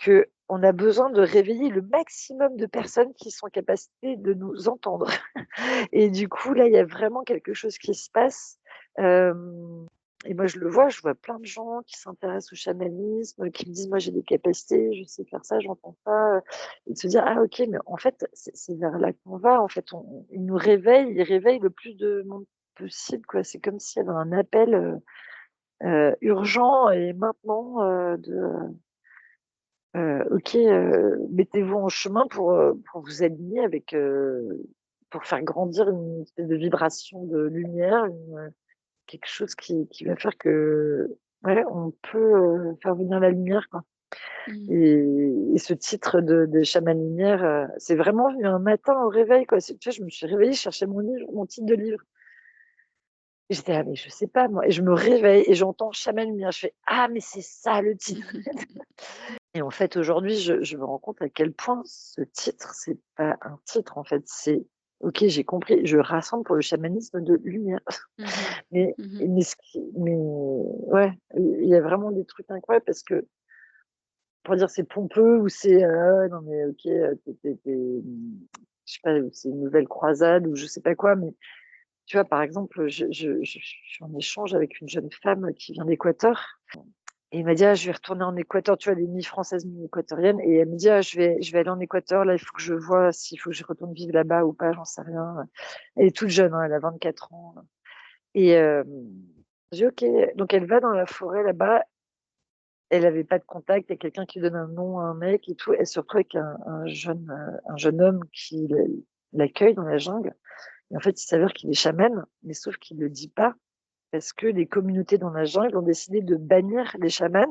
qu'on a besoin de réveiller le maximum de personnes qui sont en capacité de nous entendre». Et du coup, là, il y a vraiment quelque chose qui se passe, hem et moi, je vois plein de gens qui s'intéressent au chamanisme, qui me disent: «Moi, j'ai des capacités, je sais faire ça, j'entends ça», et de se dire: «Ah OK, mais en fait, c'est vers là qu'on va, en fait». Ils nous réveillent, ils réveillent le plus de monde possible, quoi. C'est comme s'il y avait un appel, urgent et maintenant, OK, mettez-vous en chemin pour vous aligner avec, pour faire grandir une espèce de vibration de lumière, quelque chose qui va faire que, ouais, on peut, faire venir la lumière, quoi. Mmh. Et ce titre de chamane lumière, c'est vraiment venu un matin au réveil, quoi. Tu vois, je me suis réveillée, je cherchais mon titre de livre et j'étais là: «Mais je sais pas moi» et je me réveille et j'entends chamane lumière. Je fais: «Ah mais c'est ça le titre!» Et en fait, aujourd'hui, je me rends compte à quel point ce titre, c'est pas un titre, en fait, c'est OK, j'ai compris, je rassemble pour le chamanisme de lumière. Mmh. Mais Mmh. mais ce qui mais ouais, il y a vraiment des trucs incroyables parce que pour dire c'est pompeux ou c'est, «Ah ouais, non mais OK, je sais pas, c'est une nouvelle croisade ou je sais pas quoi», mais tu vois, par exemple, je suis en échange avec une jeune femme qui vient d'Équateur. Et il m'a dit: «Ah, je vais retourner en Équateur», tu vois? Elle est mi-française, mi-équatorienne et elle me dit: «Ah, je vais aller en Équateur, là, il faut que je vois s'il faut que je retourne vivre là-bas ou pas, j'en sais rien». Elle est toute jeune, hein, elle a 24 ans et j'ai dit: «OK». Donc elle va dans la forêt là-bas, elle avait pas de contact, il y a quelqu'un qui lui donne un nom à un mec et tout. Elle se retrouve avec un jeune homme qui l'accueille dans la jungle et en fait, il s'avère qu'il est chaman, mais sauf qu'il le dit pas parce que les communautés dans la jungle ont décidé de bannir les chamans.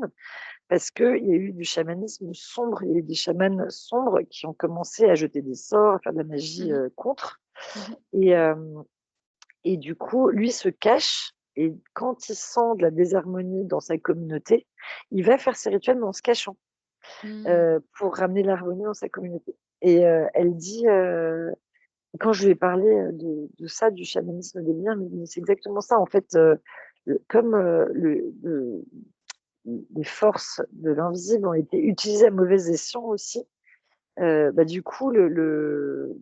Parce qu'il y a eu du chamanisme sombre, il y a eu des chamans sombres qui ont commencé à jeter des sorts, à faire de la magie, Mmh. contre Mmh. et et du coup, lui se cache et quand il sent de la désharmonie dans sa communauté, il va faire ses rituels, mais en se cachant, Mmh. pour ramener l'harmonie dans sa communauté et elle dit, quand je lui ai parlé, de ça, du chamanisme des liens, elle me dit: «Mais c'est exactement ça en fait, comme, les forces de l'invisible ont été utilisées à mauvais escient aussi, bah, du coup, le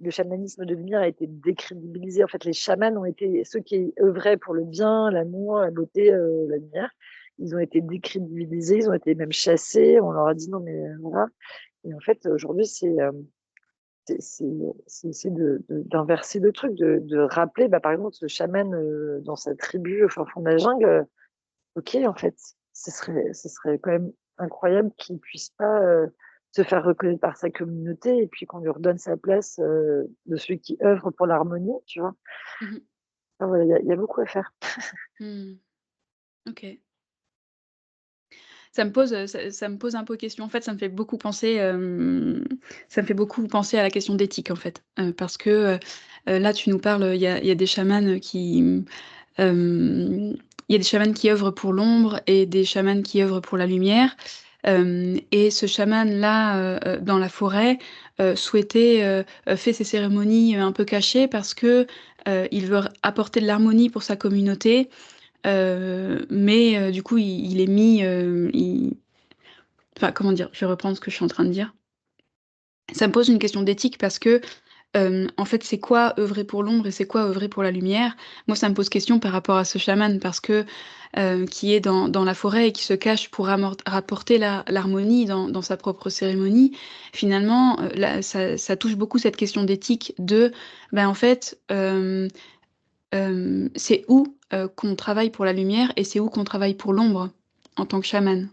chamanisme de lumière a été décrédibilisé. En fait, les chamans ont été ceux qui œuvraient pour le bien, l'amour, la beauté, la lumière. Ils ont été décrédibilisés, ils ont été même chassés. On leur a dit: «Non, mais voilà» et en fait, aujourd'hui, c'est c'est d'inverser le truc, de rappeler, bah, par exemple, ce chaman, dans sa tribu au fin fond de la jungle, OK, en fait, ce serait quand même incroyable qu'il puisse pas, se faire reconnaître par sa communauté et puis qu'on lui redonne sa place, de celui qui œuvre pour l'harmonie, tu vois? Mmh. Enfin voilà, il y a beaucoup à faire. Mmh. OK. Ça me pose un peu question. En fait, ça me fait beaucoup penser à la question d'éthique, en fait, parce que, là, tu nous parles, il y a des chamans qui, il y a des chamans qui œuvrent pour l'ombre et des chamans qui œuvrent pour la lumière, et ce chaman-là, dans la forêt, fait ses cérémonies, un peu cachées parce que, il veut apporter de l'harmonie pour sa communauté. Mais du coup, il est mis, il enfin, comment dire? Je vais reprendre ce que je suis en train de dire. Ça me pose une question d'éthique parce que, En fait, c'est quoi œuvrer pour l'ombre et c'est quoi œuvrer pour la lumière? Moi, ça me pose question par rapport à ce chaman parce que, qui est dans la forêt et qui se cache pour rapporter l'harmonie dans sa propre cérémonie. Finalement, là, ça touche beaucoup cette question d'éthique de, ben, en fait, c'est où, qu'on travaille pour la lumière et c'est où qu'on travaille pour l'ombre en tant que chaman?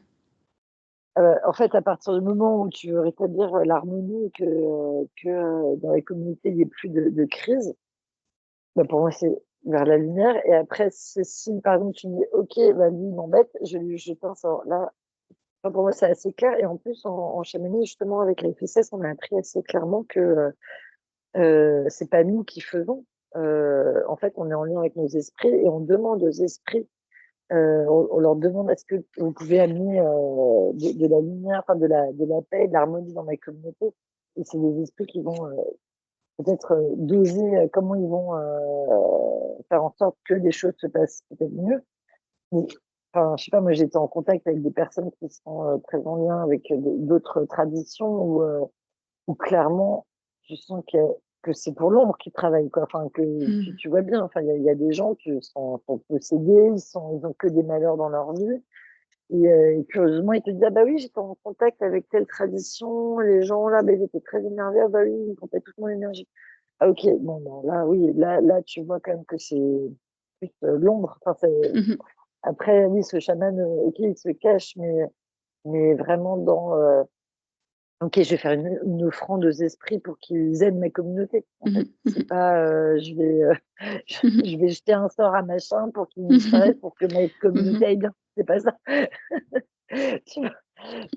En fait, à partir du moment où tu veux rétablir, l'harmonie et que dans les communautés, il y ait plus de crise, bah, pour moi, c'est vers la lumière et après, c'est si, par exemple, tu me dis: «OK, bah, lui, il m'embête, je vais lui jeter un sort». Là, enfin, pour moi, c'est assez clair et en plus, en chamanique, justement, avec la FSS, on a appris assez clairement que, c'est pas nous qui faisons. En fait, on est en lien avec nos esprits et on demande aux esprits, on leur demande: «Est-ce que vous pouvez amener, de la lumière, enfin de la paix et de l'harmonie dans ma communauté?» Et c'est les esprits qui vont, peut-être, doser, comment ils vont, faire en sorte que les choses se passent peut-être mieux. Mais enfin, je sais pas, moi, j'étais en contact avec des personnes qui sont, très en lien avec, d'autres traditions où clairement, tu sens que c'est pour l'ombre qu'ils travaillent, quoi. Enfin, que Mmh. tu vois bien, enfin, il y a des gens qui sont possédés, ils ont que des malheurs dans leur vie et curieusement, ils te disent: «Ah bah oui, j'étais en contact avec telle tradition, les gens là, bah, ils étaient très énervés. Ah bah oui, ils me prenaient toute mon énergie». Ah OK, bon, ben, là, oui, là, tu vois quand même que c'est plus, l'ombre. Enfin, c'est Mmh mh. après, oui, ce chaman, OK, il se cache, mais vraiment dans, OK, je vais faire une offrande aux esprits pour qu'ils aident ma communauté, en Mmh fait. mh. Mmh C'est mh. pas, je vais, je Mmh mh. je vais jeter un sort à machin pour qu'il Mmh disparaisse, mh. pour que ma Mmh. communauté aille bien. C'est pas ça. Tu vois?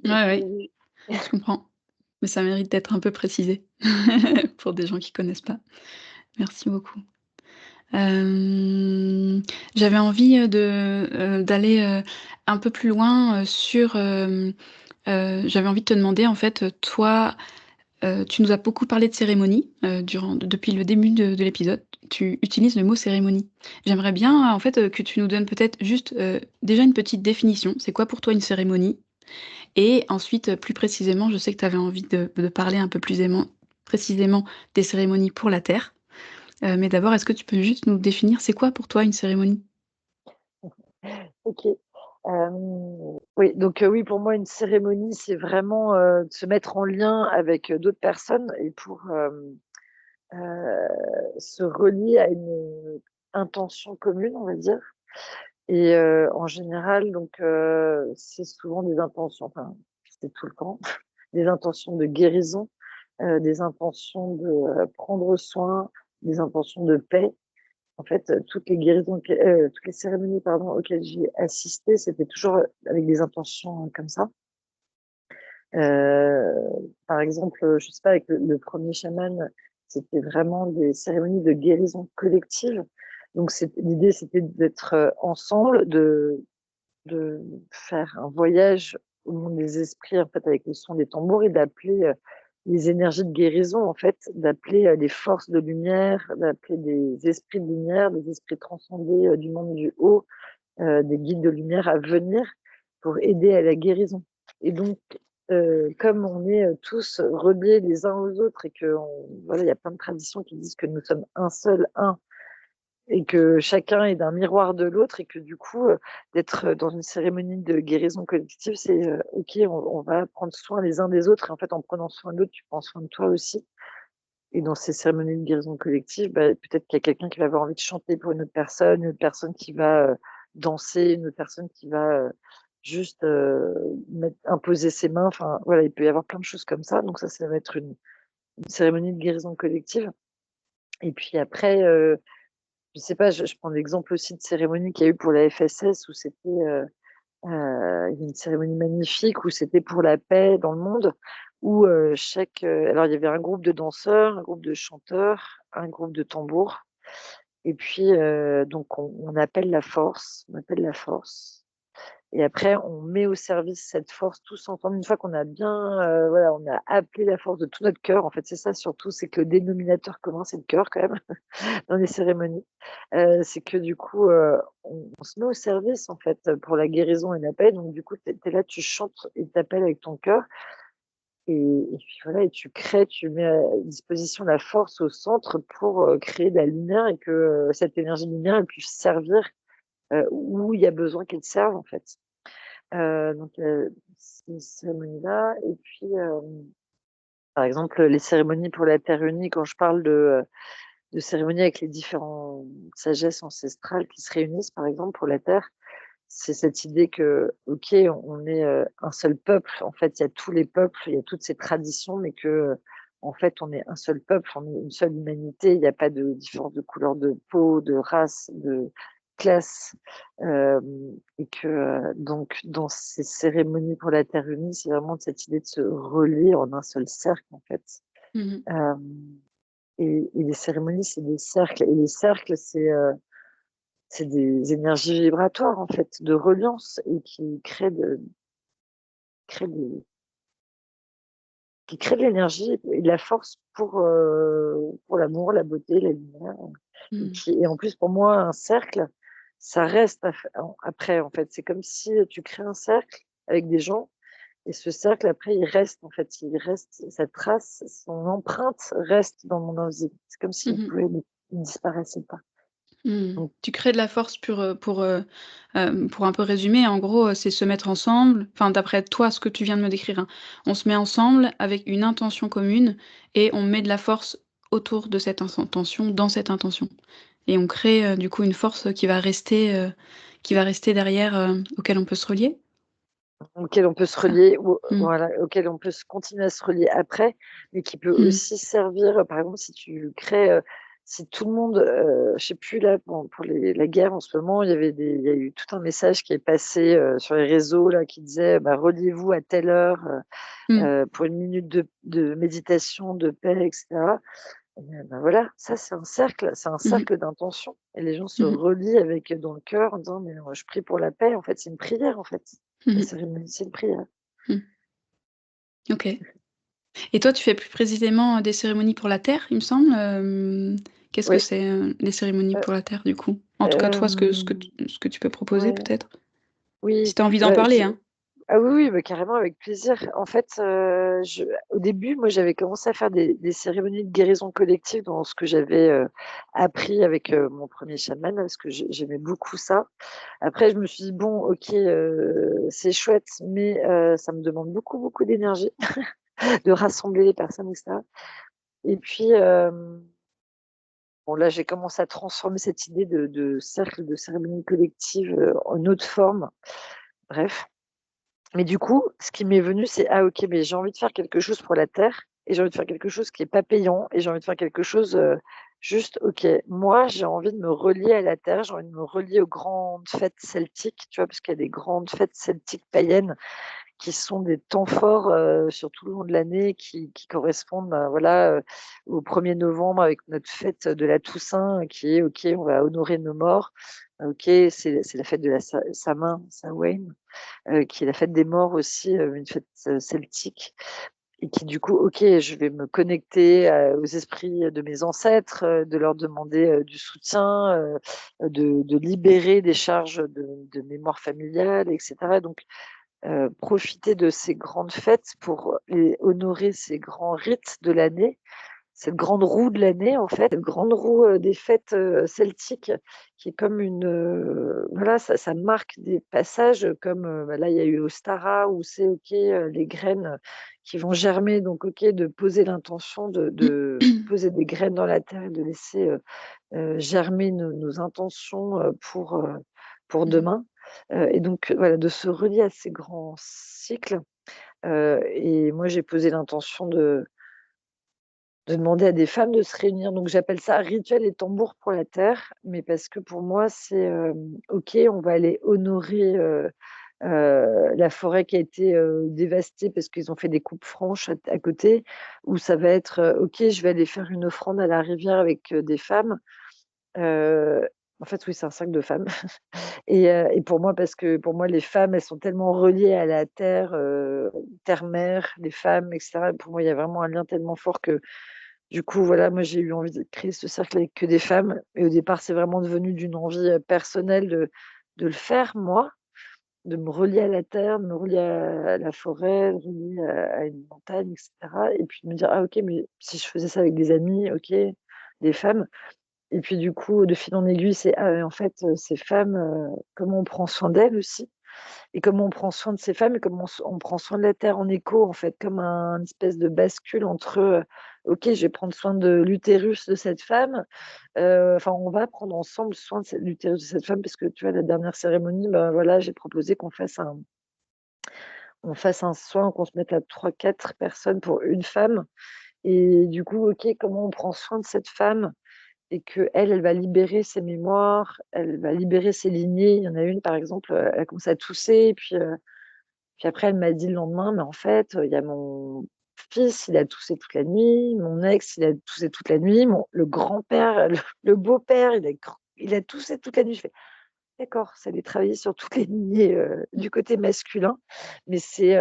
Ouais, Donc ouais, je comprends. Mais ça mérite d'être un peu précisé pour des gens qui connaissent pas. Merci beaucoup. Hem, J'avais envie, d'aller, un peu plus loin, sur, j'avais envie de te demander en fait, toi, tu nous as beaucoup parlé de cérémonie, depuis le début de l'épisode. Tu utilises le mot cérémonie. J'aimerais bien, en fait, que tu nous donnes peut-être juste, déjà une petite définition. C'est quoi pour toi une cérémonie? Et ensuite, plus précisément, je sais que tu avais envie de parler un peu plus précisément des cérémonies pour la terre. Mais d'abord, est-ce que tu peux juste nous définir, c'est quoi pour toi une cérémonie? OK. Oui, donc oui, pour moi, une cérémonie, c'est vraiment, de se mettre en lien avec, d'autres personnes et pour, se relier à une intention commune, on va dire et en général, donc c'est souvent des intentions, enfin, c'est tout le temps, des intentions de guérison, des intentions de, prendre soin, des intentions de paix. En fait, toutes les cérémonies, pardon, auxquelles j'ai assisté, c'était toujours, avec des intentions, comme ça. Par exemple, je sais pas, avec le 1er chaman, c'était vraiment des cérémonies de guérison collective. Donc l'idée, c'était d'être, ensemble, de faire un voyage au monde des esprits, en fait, avec le son des tambours et d'appeler, les énergies de guérison, en fait, d'appeler, les forces de lumière, d'appeler des esprits de lumière, des esprits transcendés, du monde du haut, des guides de lumière à venir pour aider à la guérison. Et donc, comme on est, tous reliés les uns aux autres et que voilà, il y a plein de traditions qui disent que nous sommes un seul, un et que chacun est d'un miroir de l'autre et que du coup, d'être dans une cérémonie de guérison collective, c'est, OK, on va prendre soin les uns des autres et en fait, en prenant soin de l'autre, tu prends soin de toi aussi et dans ces cérémonies de guérison collective, bah, peut-être qu'il y a quelqu'un qui va avoir envie de chanter pour une autre personne qui va, danser, une autre personne qui va, juste, imposer ses mains, enfin voilà, il peut y avoir plein de choses comme ça, donc ça va être une cérémonie de guérison collective et puis après, je sais pas, je prends l'exemple aussi de cérémonie qu'il y a eu pour la FSS où c'était, il y a une cérémonie magnifique où c'était pour la paix dans le monde, où, alors il y avait un groupe de danseurs, un groupe de chanteurs, un groupe de tambours et puis, donc on appelle la force et après on met au service cette force tous ensemble. Une fois qu'on a bien, voilà, on a appelé la force de tout notre cœur, en fait, c'est ça surtout, c'est que le dénominateur commun, c'est le cœur quand même. Dans les cérémonies, c'est que du coup, on se met au service en fait, pour la guérison et la paix. Donc du coup, tu es là, tu chantes et tu appelles avec ton cœur et puis voilà, et tu mets à disposition la force au centre pour, créer de la lumière et que, cette énergie lumière, elle puisse servir, où il y a besoin qu'elle serve, en fait. Donc ces cérémonies-là et puis, par exemple, les cérémonies pour la terre unie, quand je parle de cérémonies avec les différentes sagesses ancestrales qui se réunissent, par exemple, pour la terre, c'est cette idée que, OK, on est, un seul peuple. En fait, il y a tous les peuples, il y a toutes ces traditions, mais que, en fait, on est un seul peuple, on est une seule humanité. Il y a pas de différence de couleur de peau, de race, de classe, et que, donc dans ces cérémonies pour la terre unie, c'est vraiment cette idée de se relier en un seul cercle, en fait. Mmh. Hem et les cérémonies, c'est des cercles et les cercles, c'est des énergies vibratoires, en fait, de reliance et créent des qui créent de l'énergie et de la force pour l'amour, la beauté, la lumière Mmh. et en plus, pour moi, un cercle, ça reste après, en fait. C'est comme si tu crées un cercle avec des gens et ce cercle, après, il reste, en fait. Il reste, sa trace, son empreinte reste dans mon invisible. C'est comme s'il Mmh. pouvait il disparaissait pas. Mmh. Donc Tu crées de la force pour un peu résumer, en gros, c'est se mettre ensemble, enfin, d'après toi, ce que tu viens de me décrire, hein. On se met ensemble avec une intention commune et on met de la force autour de cette intention, dans cette intention et on crée, du coup, une force, qui va rester derrière, auquel on peut se relier? auquel on peut se C'est ça? relier ou Mmh. voilà, auquel on peut se continuer à se relier après, mais qui peut Mmh. aussi servir, par exemple, si tu crées, si tout le monde, je sais plus là, pour la guerre en ce moment, il y a eu tout un message qui est passé, sur les réseaux là, qui disait: «Bah, reliez-vous à telle heure, Mmh. pour une minute de méditation, de paix» et cetera. Et bah, voilà, ça c'est un Mmh mh. cercle d'intention et les gens se Mmh. relient avec, dans le cœur en disant: «Mais je prie pour la paix». En fait, c'est une prière, en fait. La Mmh. cérémonie, c'est une prière. Mmh. OK. Et toi, tu fais plus précisément, des cérémonies pour la terre, il me semble, qu'est-ce que Oui, c'est, les cérémonies heu, pour la terre, du coup? En tout cas, toi, hem, ce que tu peux proposer ouais, peut-être? Si oui, tu as envie d'en bah, parler, hein? ah oui, oui, bah, carrément avec plaisir. En fait, au début, moi, j'avais commencé à faire des cérémonies de guérison collective dans ce que j'avais, appris avec, mon premier chaman, parce que j'aimais beaucoup ça. Après, je me suis dit: «Bon, OK, c'est chouette, mais ça me demande beaucoup, beaucoup d'énergie de rassembler les personnes et cetera» et puis, bon là, j'ai commencé à transformer cette idée de cercle de cérémonie collective, en autre forme. Bref, mais du coup, ce qui m'est venu, c'est: «Ah OK, mais j'ai envie de faire quelque chose pour la terre et j'ai envie de faire quelque chose qui est pas payant et j'ai envie de faire quelque chose, juste OK, moi, j'ai envie de me relier à la terre, j'ai envie de me relier aux grandes fêtes celtiques», tu vois? Parce qu'il y a des grandes fêtes celtiques païennes qui sont des temps forts, sur tout le long de l'année qui correspondent, ben, voilà, au 1er novembre avec notre fête de la Toussaint qui est OK, on va honorer nos morts. OK, c'est la fête de la Samhain, qui est la fête des morts aussi, une fête, celtique et qui du coup, OK, je vais me connecter, aux esprits de mes ancêtres, de leur demander, du soutien, de libérer des charges de mémoire familiale et cetera donc profiter de ces grandes fêtes pour et honorer ces grands rites de l'année, cette grande roue de l'année, en fait, cette grande roue, des fêtes, celtiques qui est comme une, voilà, ça marque des passages, comme, bah, là, il y a eu Ostara où c'est OK, les graines qui vont germer donc OK, de poser l'intention de poser des graines dans la terre et de laisser, germer nos intentions, pour Mmh mh. demain, et donc voilà, de se relier à ces grands cycles, et moi j'ai posé l'intention de demander à des femmes de se réunir, donc j'appelle ça rituel et tambour pour la terre, mais parce que pour moi c'est, OK, on va aller honorer, la forêt qui a été, dévastée parce qu'ils ont fait des coupes franches à côté, ou ça va être, OK, je vais aller faire une offrande à la rivière avec, des femmes. Heu, En fait, oui, c'est un cercle de femmes et pour moi parce que pour moi, les femmes, elles sont tellement reliées à la terre, terre-mère, les femmes et cetera. Pour moi, il y a vraiment un lien tellement fort que, du coup, voilà, moi, j'ai eu envie de créer ce cercle avec que des femmes et au départ, c'est vraiment devenu d'une envie, personnelle de le faire moi de me relier à la terre, de me relier à la forêt, de relier à une montagne et cetera et puis de me dire: «Ah OK, mais si je faisais ça avec des amis, OK, des femmes» et puis du coup, de fil en aiguille, c'est: «Ah mais en fait, ces femmes, comment on prend soin d'elles aussi?» et comment on prend soin de ces femmes et comment on prend soin de la terre en écho, en fait, comme un espèce de bascule entre, OK, je vais prendre soin de l'utérus de cette femme, enfin, on va prendre ensemble soin de l'utérus de cette femme parce que, tu vois, la dernière cérémonie, ben, voilà, j'ai proposé qu'on fasse un soin, qu'on se mette à 3, 4 personnes pour une femme et du coup, OK, comment on prend soin de cette femme et qu'elle, elle va libérer ses mémoires, elle va libérer ses lignées. Il y en a une, par exemple, elle a commencé à tousser puis après, elle m'a dit le lendemain: «Mais en fait, il y a mon fils, il a toussé toute la nuit, mon ex, il a toussé toute la nuit, le grand-père, le beau-père, il a toussé toute la nuit». Je fais: «D'accord, ça allait travailler sur toutes les lignées, Mmh. du côté masculin, mais c'est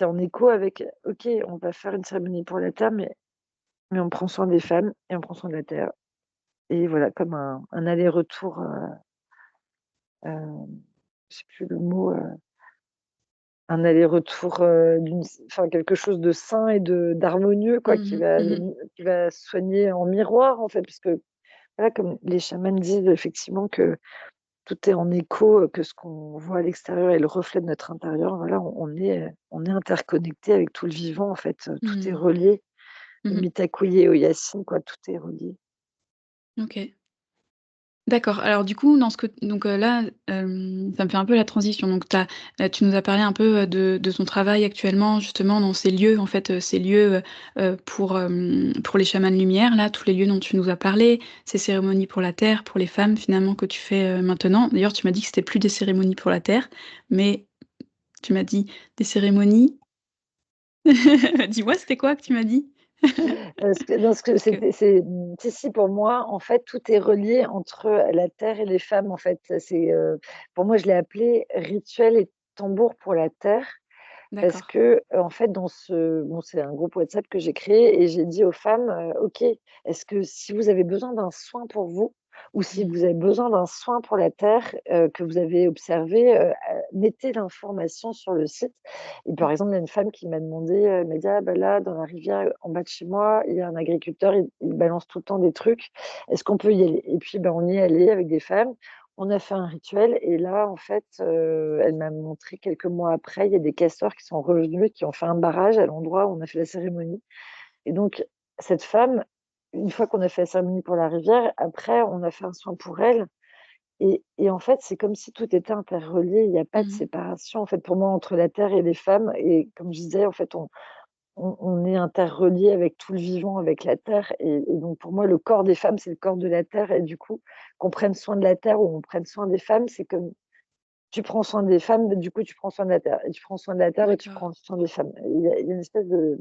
en écho avec, OK, on va faire une cérémonie pour la terre, mais on prend soin des femmes et on prend soin de la terre» et voilà, comme un aller-retour, je sais plus le mot, un aller-retour, enfin quelque chose de sain et d'harmonieux quoi, qui Mmh va mh. Mmh. qui va soigner en miroir en fait. Puisque voilà, comme les chamans disent effectivement que tout est en écho, que ce qu'on voit à l'extérieur est le reflet de notre intérieur. Voilà, on est interconnecté avec tout le vivant en fait, tout est Mmh. relié. Le Mmh. Mitakuye Oyasin quoi, tout est relié. OK. D'accord. Alors du coup, dans ce que donc là, ça me fait un peu la transition. Donc tu nous as parlé un peu, de ton travail actuellement justement dans ces lieux, en fait, ces lieux, pour les chamans de lumière là, tous les lieux dont tu nous as parlé, ces cérémonies pour la terre, pour les femmes finalement que tu fais, maintenant. D'ailleurs, tu m'as dit que c'était plus des cérémonies pour la terre, mais tu m'as dit des cérémonies dis-moi, c'était quoi que tu m'as dit? Ce que non, ce que Parce que si, si, pour moi, en fait, tout est relié entre la terre et les femmes, en fait. Pour moi, je l'ai appelé «rituel et tambour pour la terre». Parce d'accord. que, en fait, c'est un groupe WhatsApp que j'ai créé et j'ai dit aux femmes, «OK, est-ce que si vous avez besoin d'un soin pour vous ou si Mmh. vous avez besoin d'un soin pour la terre, que vous avez observé, mettez l'information sur le site». Et par Mmh. exemple, il y a une femme qui m'a demandé, elle m'a dit: «Ah bah là, dans la rivière en bas de chez moi, il y a un agriculteur, il balance tout le temps des trucs. Est-ce qu'on peut y aller?» Et puis, ben, on y est allé avec des femmes. On a fait un rituel et là, en fait, elle m'a montré quelques mois après, il y a des castors qui sont revenus, qui ont fait un barrage à l'endroit où on a fait la cérémonie et donc cette femme, une fois qu'on a fait la cérémonie pour la rivière, après on a fait un soin pour elle et en fait, c'est comme si tout était interrelié. Il y a pas de Mmh. séparation, en fait, pour moi, entre la terre et les femmes et comme je disais, en fait, on est interreliés avec tout le vivant, avec la terre et donc pour moi, le corps des femmes, c'est le corps de la terre et du coup, qu'on prenne soin de la terre ou on prenne soin des femmes, c'est comme tu prends soin des femmes, du coup, tu prends soin de la terre et tu prends soin de la terre et tu D'accord. prends soin des femmes. Il y a une espèce de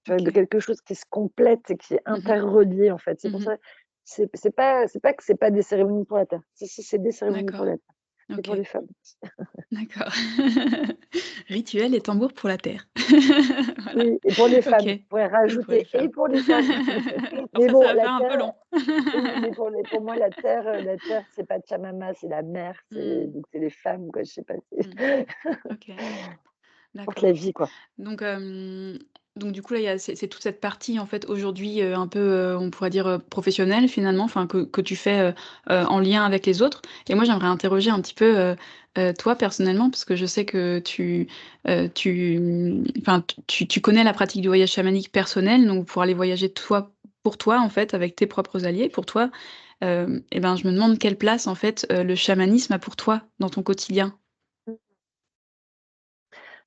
tu vois, de OK. quelque chose qui se complète et qui est Mmh mh. interrelié, en fait. C'est pour Mmh. ça, c'est pas que c'est pas des cérémonies pour la terre. Si, si, c'est des cérémonies pour D'accord. la terre. C'est pour OK. les femmes. D'accord. Rituel et tambour pour la terre. Voilà. Oui et pour les OK. femmes. Je pourrais Et pour les rajouter «et femmes. pour les femmes». Mais Après ça bon, va la faire un peu terre long. oui, mais pour moi, la terre, c'est pas Pachamama, c'est la mer, Mmh. c'est les femmes, quoi, je sais pas, c'est Mmh. OK. porte la D'accord. vie, quoi. Donc, donc du coup là, il y a c'est toute cette partie en fait aujourd'hui, un peu, on pourrait dire, professionnelle finalement, enfin que tu fais, en lien avec les autres. Et moi j'aimerais interroger un petit peu, toi personnellement, parce que je sais que enfin tu connais la pratique du voyage chamanique personnel, donc pour aller voyager toi pour toi en fait, avec tes propres alliés, pour toi. Et ben je me demande quelle place en fait, le chamanisme a pour toi dans ton quotidien?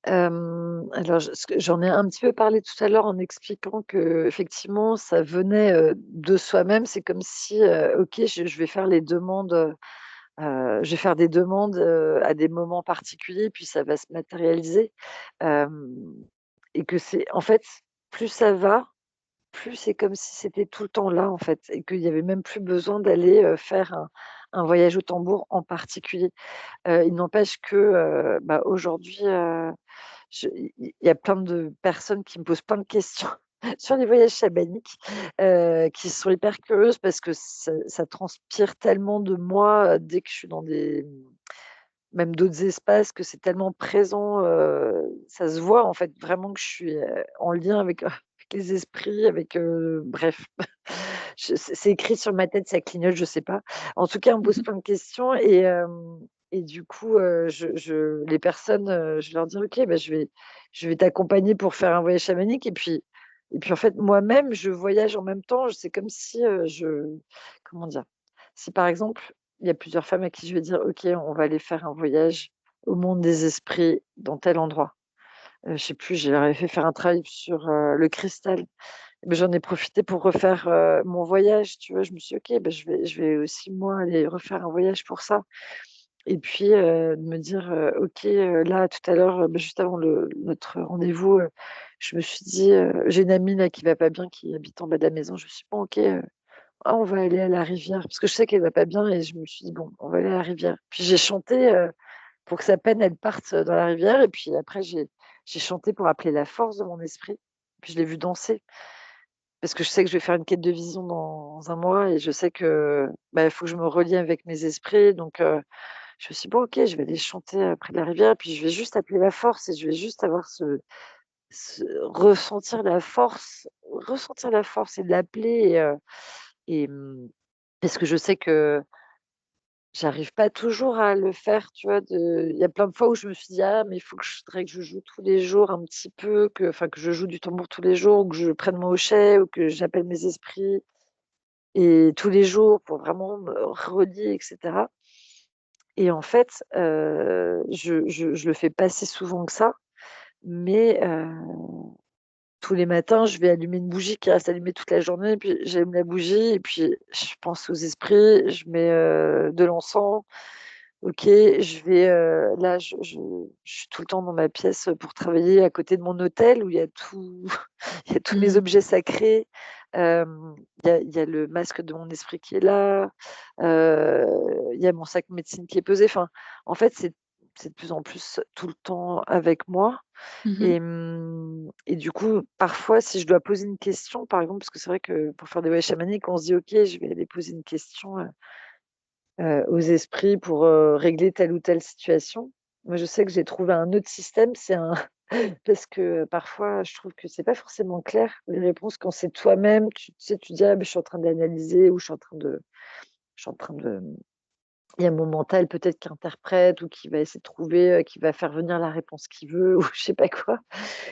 Alors j'en ai un petit peu parlé tout à l'heure en expliquant qu'effectivement ça venait, de soi-même. C'est comme si, OK, je vais faire les demandes, je vais faire des demandes, à des moments particuliers, puis ça va se matérialiser. Hem et que c'est en fait, plus ça va, plus c'est comme si c'était tout le temps là, en fait et qu'il y avait même plus besoin d'aller, faire un voyage au tambour en particulier. Il n'empêche que, bah, aujourd'hui, il y a plein de personnes qui me posent plein de questions sur les voyages chamaniques, qui sont hyper curieuses parce que ça transpire tellement de moi, dès que je suis dans des même d'autres espaces, que c'est tellement présent, ça se voit en fait vraiment que je suis, en lien avec, avec les esprits, avec, bref. C'est écrit sur ma tête, ça clignote, je sais pas. En tout cas, on me pose plein de questions et du coup, je les personnes, je leur dis: «OK, bah, je vais t'accompagner pour faire un voyage chamanique» et puis en fait, moi-même, je voyage en même temps. C'est comme si, comment dire? Si par exemple, il y a plusieurs femmes à qui je vais dire: «OK, on va aller faire un voyage au monde des esprits dans tel endroit». Je sais plus, j'avais fait faire un travail sur, le cristal. Mais j'en ai profité pour refaire, mon voyage, tu vois? Je me suis dit: «OK, bah, je vais aussi moi aller refaire un voyage pour ça» et puis, de me dire, «OK, là tout à l'heure, bah, juste avant notre rendez-vous, je me suis dit, j'ai une amie là qui va pas bien, qui habite en bas de la maison. Je me suis dit: «Bon OK, on va aller à la rivière» parce que je sais qu'elle va pas bien et je me suis dit: «Bon, on va aller à la rivière». Puis j'ai chanté, pour que sa peine elle parte, dans la rivière et puis après j'ai chanté pour appeler la force de mon esprit. Puis je l'ai vue danser. Parce que je sais que je vais faire une quête de vision dans un mois et je sais que, bah, il faut que je me relie avec mes esprits donc je me suis dit: «Bon OK, je vais aller chanter, près de la rivière, puis je vais juste appeler la force et je vais juste avoir ce ressentir la force et l'appeler et parce que je sais que j'arrive pas toujours à le faire, tu vois? Il y a plein de fois où je me suis dit: «Ah mais il faudrait que je joue tous les jours un petit peu, que je joue du tambour tous les jours ou que je prenne mon hochet ou que j'appelle mes esprits». Et tous les jours pour vraiment me relier et cetera et en fait, je le fais pas si souvent que ça, mais tous les matins, je vais allumer une bougie qui reste allumée toute la journée, puis j'allume la bougie et puis je pense aux esprits, je mets, de l'encens. OK, je vais, là, je suis tout le temps dans ma pièce, pour travailler à côté de mon autel où il y a tout il y a tous mes Mmh. objets sacrés. Il y a le masque de mon esprit qui est là, il y a mon sac médecine qui est posé. Enfin, en fait, c'est de plus en plus tout le temps avec moi Mmh. et du coup, parfois, si je dois poser une question, par exemple, parce que c'est vrai que pour faire des voyages chamaniques, on se dit: «OK, je vais aller poser une question, aux esprits pour, régler telle ou telle situation. Moi, je sais que j'ai trouvé un autre système, c'est un parce que parfois, je trouve que c'est pas forcément clair, les réponses quand c'est toi-même, tu sais, tu dis: «Ah, beh, je suis en train d'analyser» ou «Je suis en train de» il y a mon mental peut-être qui interprète ou qui va essayer de trouver, qui va faire venir la réponse qu'il veut ou je sais pas quoi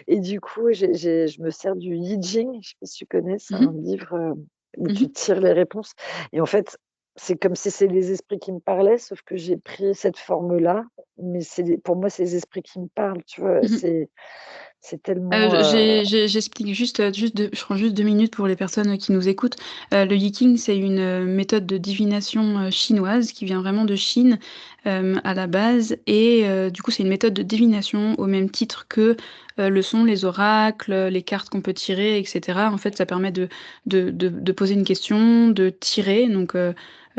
et du coup, je me sers du I Ching, je sais pas si tu connais? C'est un Mmh. livre, où Mmh. tu tires les réponses et en fait, c'est comme si c'est les esprits qui me parlaient, sauf que j'ai pris cette forme-là, mais pour moi, c'est les esprits qui me parlent, tu vois? Mmh. C'est tellement, J'explique juste, je prends juste 2 minutes pour les personnes, qui nous écoutent. Le Yiking, c'est une, méthode de divination, chinoise qui vient vraiment de Chine, à la base et du coup, c'est une méthode de divination au même titre que, le sont les oracles, les cartes qu'on peut tirer et cetera. En fait, ça permet de poser une question, de tirer donc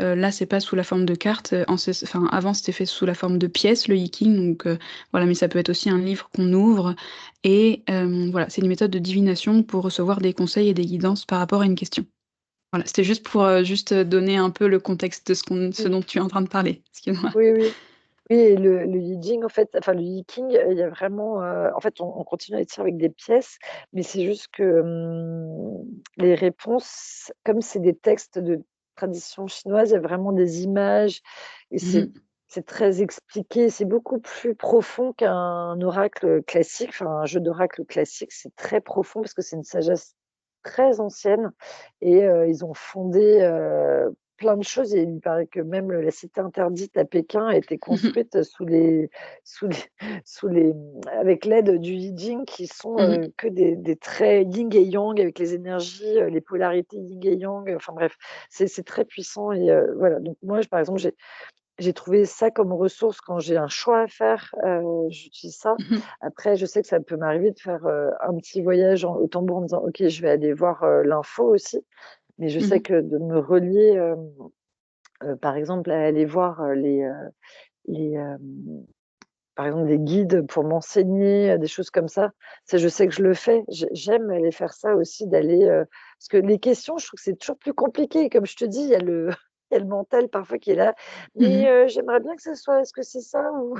là, c'est pas sous la forme de cartes, enfin, avant, c'était fait sous la forme de pièces, le Yiking donc voilà, mais ça peut être aussi un livre qu'on ouvre et voilà, c'est une méthode de divination pour recevoir des conseils et des guidances par rapport à une question. Voilà, c'était juste pour, donner un peu le contexte de ce oui, dont tu es en train de parler. Excuse-moi. oui, oui. Oui et le I Ching, en fait, enfin, le I Ching, il y a vraiment, en fait, on continue à écrire avec des pièces, mais c'est juste que, les réponses, comme c'est des textes de tradition chinoise, il y a vraiment des images et Mmh c'est mh. c'est très expliqué. C'est beaucoup plus profond qu'un oracle classique, enfin, un jeu d'oracle classique. C'est très profond parce que c'est une sagesse très ancienne et ils ont fondé, plein de choses et il paraît que même la cité interdite à Pékin a été Mmh. construite sous les sous les avec l'aide du I Ching qui sont, Mmh. que des traits yin et yang avec les énergies, les polarités yin et yang, enfin bref, c'est très puissant et voilà. Donc moi, par exemple, j'ai trouvé ça comme ressource quand j'ai un choix à faire, j'utilise ça. Mmh. Après, je sais que ça peut m'arriver de faire, un petit voyage au tambour en me disant: «OK, je vais aller voir, l'info aussi». Mais je sais Mmh. que de me relier, par exemple, à aller voir, les, par exemple, des guides pour m'enseigner, des choses comme ça, je sais que je le fais. J'aime aller faire ça aussi, d'aller, parce que les questions, je trouve que c'est toujours plus compliqué. Comme je te dis, il y a le Il y a le mental parfois qui est là: Mmh «Mais mh. j'aimerais bien que ce soit est-ce que c'est ça ou?»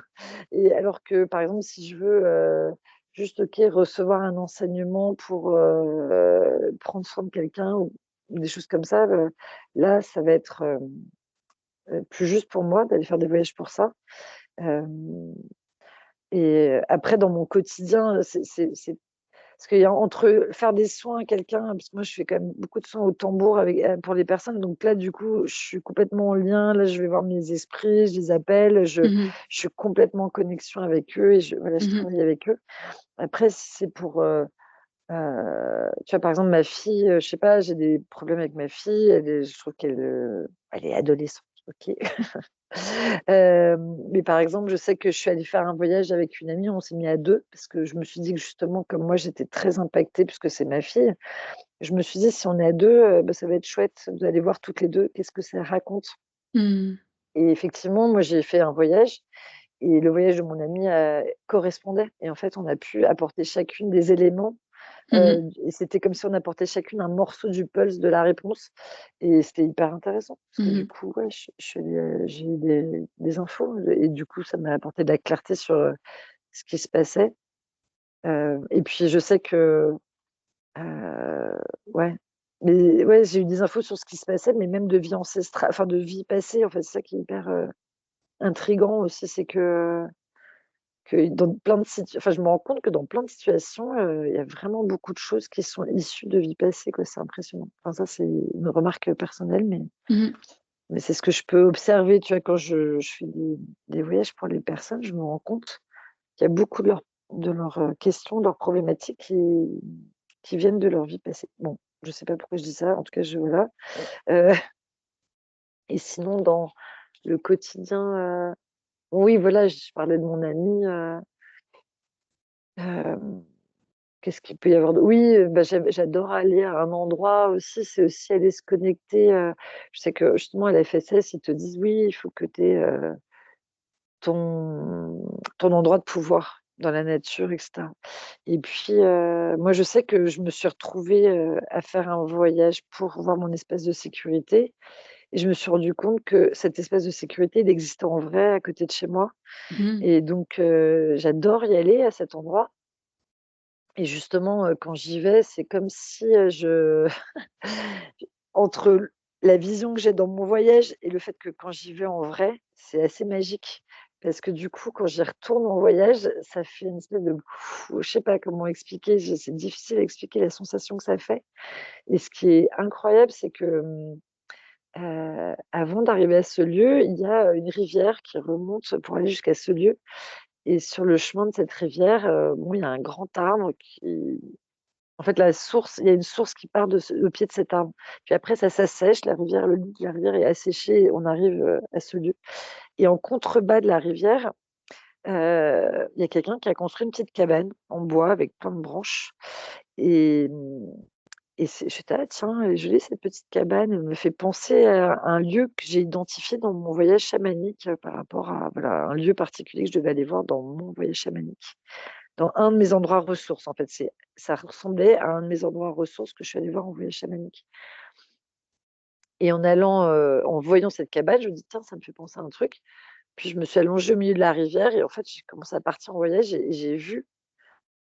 et alors que, par exemple, si je veux, juste, OK, recevoir un enseignement pour, prendre soin de quelqu'un ou des choses comme ça, là, ça va être, plus juste pour moi d'aller faire des voyages pour ça. Hem et après dans mon quotidien, c'est parce qu'il y a entre faire des soins à quelqu'un, parce que moi je fais quand même beaucoup de soins au tambour avec, pour les personnes, donc là du coup, je suis complètement en lien. Là, je vais voir mes esprits, je les appelle, Mmh je suis complètement en connexion avec eux et voilà, je Mmh travaille avec eux. Après si c'est pour, tu vois, par exemple, ma fille, je sais pas, j'ai des problèmes avec ma fille, je trouve qu'elle, elle est adolescente, OK. Mais par exemple, je sais que je suis allée faire un voyage avec une amie, on s'est mis à 2 parce que je me suis dit que justement, comme moi j'étais très impactée puisque c'est ma fille, je me suis dit: «Si on est à 2, bah, ça va être chouette d'aller voir toutes les 2 qu'est-ce que ça raconte?» Mmh. et effectivement, moi j'ai fait un voyage et le voyage de mon amie, correspondait et en fait, on a pu apporter chacune des éléments. Mmh mh. Et c'était comme si on apportait chacune un morceau du puzzle de la réponse et c'était hyper intéressant parce que Mmh du mh. coup, ouais, j'ai eu des infos et du coup, ça m'a apporté de la clarté sur, ce qui se passait. Et puis je sais que, ouais, mais ouais, j'ai eu des infos sur ce qui se passait, mais même de vie ancestrale, enfin de vie passée, en fait, c'est ça qui est hyper, intriguant aussi, c'est que dans plein de enfin, je me rends compte que dans plein de situations, il y a vraiment beaucoup de choses qui sont issues de vies passées, quoi, c'est impressionnant. Enfin, ça, c'est une remarque, personnelle, Mmh mais c'est ce que je peux observer, tu vois? Quand je fais des voyages pour les personnes, je me rends compte qu'il y a beaucoup de leurs, questions, de leurs problématiques qui viennent de leur vie passée. Bon, je sais pas pourquoi je dis ça, en tout cas, voilà, heu et sinon dans le quotidien, oui, voilà, je parlais de mon ami, hem qu'est-ce qu'il peut y avoir oui, bah, j'adore aller à un endroit aussi, c'est aussi aller se connecter, je sais que justement à la FSS, ils te disent: «Oui, il faut que tu aies, ton endroit de pouvoir dans la nature» et cetera et puis, moi je sais que je me suis retrouvée, à faire un voyage pour voir mon espace de sécurité et je me suis rendu compte que cet espace de sécurité, il existait en vrai à côté de chez moi mh. et donc, j'adore y aller à cet endroit et justement, quand j'y vais, c'est comme si, je entre la vision que j'ai dans mon voyage et le fait que quand j'y vais en vrai, c'est assez magique. Parce que du coup, quand j'y retourne en voyage, ça fait une espèce de je sais pas comment expliquer, c'est difficile à expliquer la sensation que ça fait et ce qui est incroyable, c'est que, avant d'arriver à ce lieu, il y a, une rivière qui remonte pour aller jusqu'à ce lieu et sur le chemin de cette rivière, bon, il y a un grand arbre qui en fait, la source il y a une source qui part au pied de cet arbre. Puis après ça s'assèche, la rivière le lit de la rivière est asséché et on arrive, à ce lieu et en contrebas de la rivière, il y a quelqu'un qui a construit une petite cabane en bois avec plein de branches et et j'étais: «Ah tiens, elle est jolie cette petite cabane». Elle me fait penser à un lieu que j'ai identifié dans mon voyage chamanique, par rapport à voilà, un lieu particulier que je devais aller voir dans mon voyage chamanique. Dans un de mes endroits ressources, en fait, ça ressemblait à un de mes endroits ressources que je suis allée voir en voyage chamanique et en allant, en voyant cette cabane, je me dis: «Tiens, ça me fait penser à un truc». Puis je me suis allongée au milieu de la rivière et en fait, j'ai commencé à partir en voyage et j'ai vu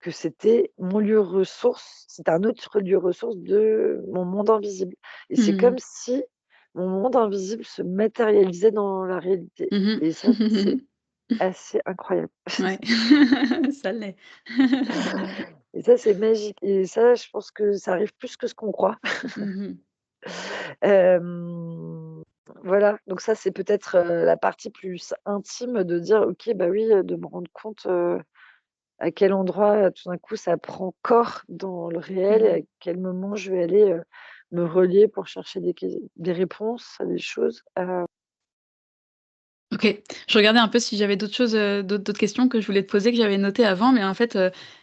que c'était mon lieu ressource, c'était un autre lieu ressource de mon monde invisible et c'est Mmh. comme si mon monde invisible se matérialisait dans la réalité Mmh et ça, c'est mh. assez incroyable. Ouais, ça l'est. Et ça, c'est magique et ça, je pense que ça arrive plus que ce qu'on croit. Mmh mh. Hem, voilà, donc ça, c'est peut-être, la partie plus intime de dire: «OK, bah, oui», de me rendre compte, à quel endroit, tout d'un coup, ça prend corps dans le réel et Mmh. à quel moment je vais aller, me relier pour chercher des réponses à des choses. OK. Je regardais un peu si j'avais d'autres choses, d'autres questions que je voulais te poser, que j'avais notées avant, mais en fait,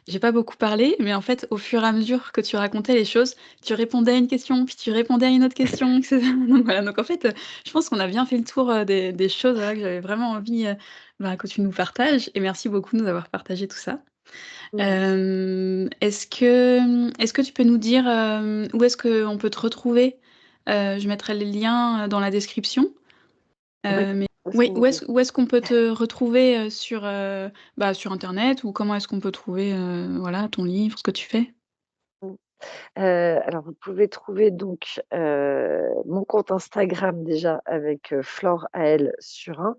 j'ai pas beaucoup parlé. Mais en fait, au fur et à mesure que tu racontais les choses, tu répondais à une question, puis tu répondais à une autre question, et cetera. Donc voilà, donc en fait, je pense qu'on a bien fait le tour, des choses, voilà, que j'avais vraiment envie, bah, que tu nous partages et merci beaucoup de nous avoir partagé tout ça. Mmh. Est-ce que tu peux nous dire, où est-ce qu'on peut te retrouver? Je mettrai les liens, dans la description. Oui, Mais où est-ce oui, qu'on où vous trouve? est-ce qu'on peut te retrouver, sur internet ou comment est-ce qu'on peut trouver, voilà, ton livre, ce que tu fais? Mmh. Alors vous pouvez trouver donc, mon compte Instagram déjà avec, Flore AL Surin.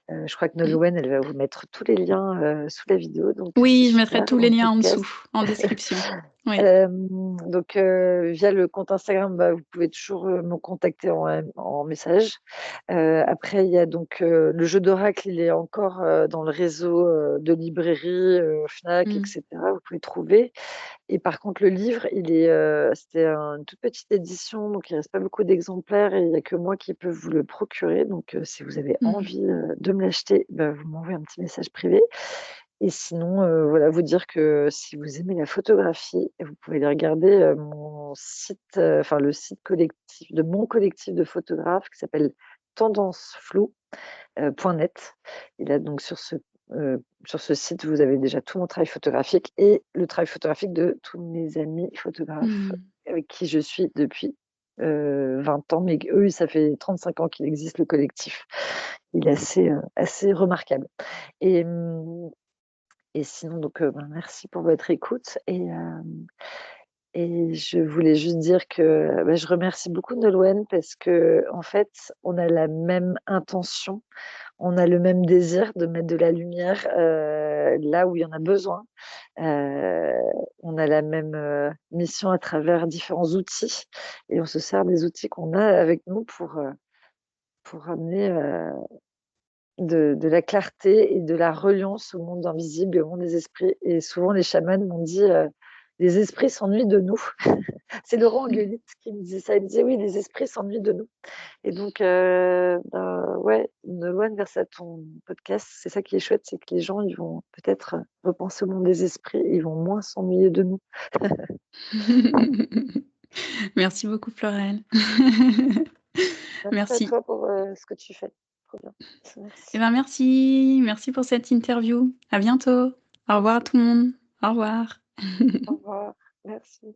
Je crois que Mmh. Nolwenn, elle va vous mettre tous les liens, sous la vidéo, donc c'est Oui, je mettrai super, tous dans les le liens en podcast. dessous, en description. Oui. Donc via le compte Instagram, bah, vous pouvez toujours, me contacter en message. Après il y a donc, le jeu d'oracle, il est encore, dans le réseau, de librairies, Fnac et Mmh. cetera, vous pouvez trouver. Et par contre le livre, c'était une toute petite édition, donc il reste pas beaucoup d'exemplaires et il y a que moi qui peux vous le procurer. Donc si vous avez Mmh. envie, de me l'acheter, bah, vous m'envoyez un petit message privé. Et sinon, voilà, vous dire que si vous aimez la photographie, vous pouvez aller regarder, mon site, enfin le site collectif de mon collectif de photographes qui s'appelle tendanceflou, .net. Et là donc sur ce site, vous avez déjà tout mon travail photographique et le travail photographique de tous mes amis photographes Mmh. avec qui je suis depuis, 20 ans, mais eux, ça fait 35 ans qu'il existe le collectif. Il est assez remarquable. Et et sinon donc, ben, merci pour votre écoute et je voulais juste dire que, bah, je remercie beaucoup Nolwenn parce qu'en fait, on a la même intention, on a le même désir de mettre de la lumière, là où il y en a besoin. Heu, on a la même, mission à travers différents outils et on se sert des outils qu'on a avec nous pour amener, de la clarté et de la reliance au monde invisible et au monde des esprits. Et souvent les chamans m'ont dit, «Les esprits s'ennuient de nous». C'est Laurent Anguelite qui me disait ça, il me disait: «Oui, les esprits s'ennuient de nous» et donc bah, ouais, Nolwenn, grâce à ton podcast, c'est ça qui est chouette, c'est que les gens, ils vont peut-être, repenser au monde des esprits, ils vont moins s'ennuyer de nous. Merci beaucoup Florelle. Merci à Merci. toi pour, ce que tu fais. Trop bien. Eh Merci. ben, merci, merci pour cette interview. À bientôt. Au revoir à Merci. tout le monde. Au revoir. Au revoir. Merci.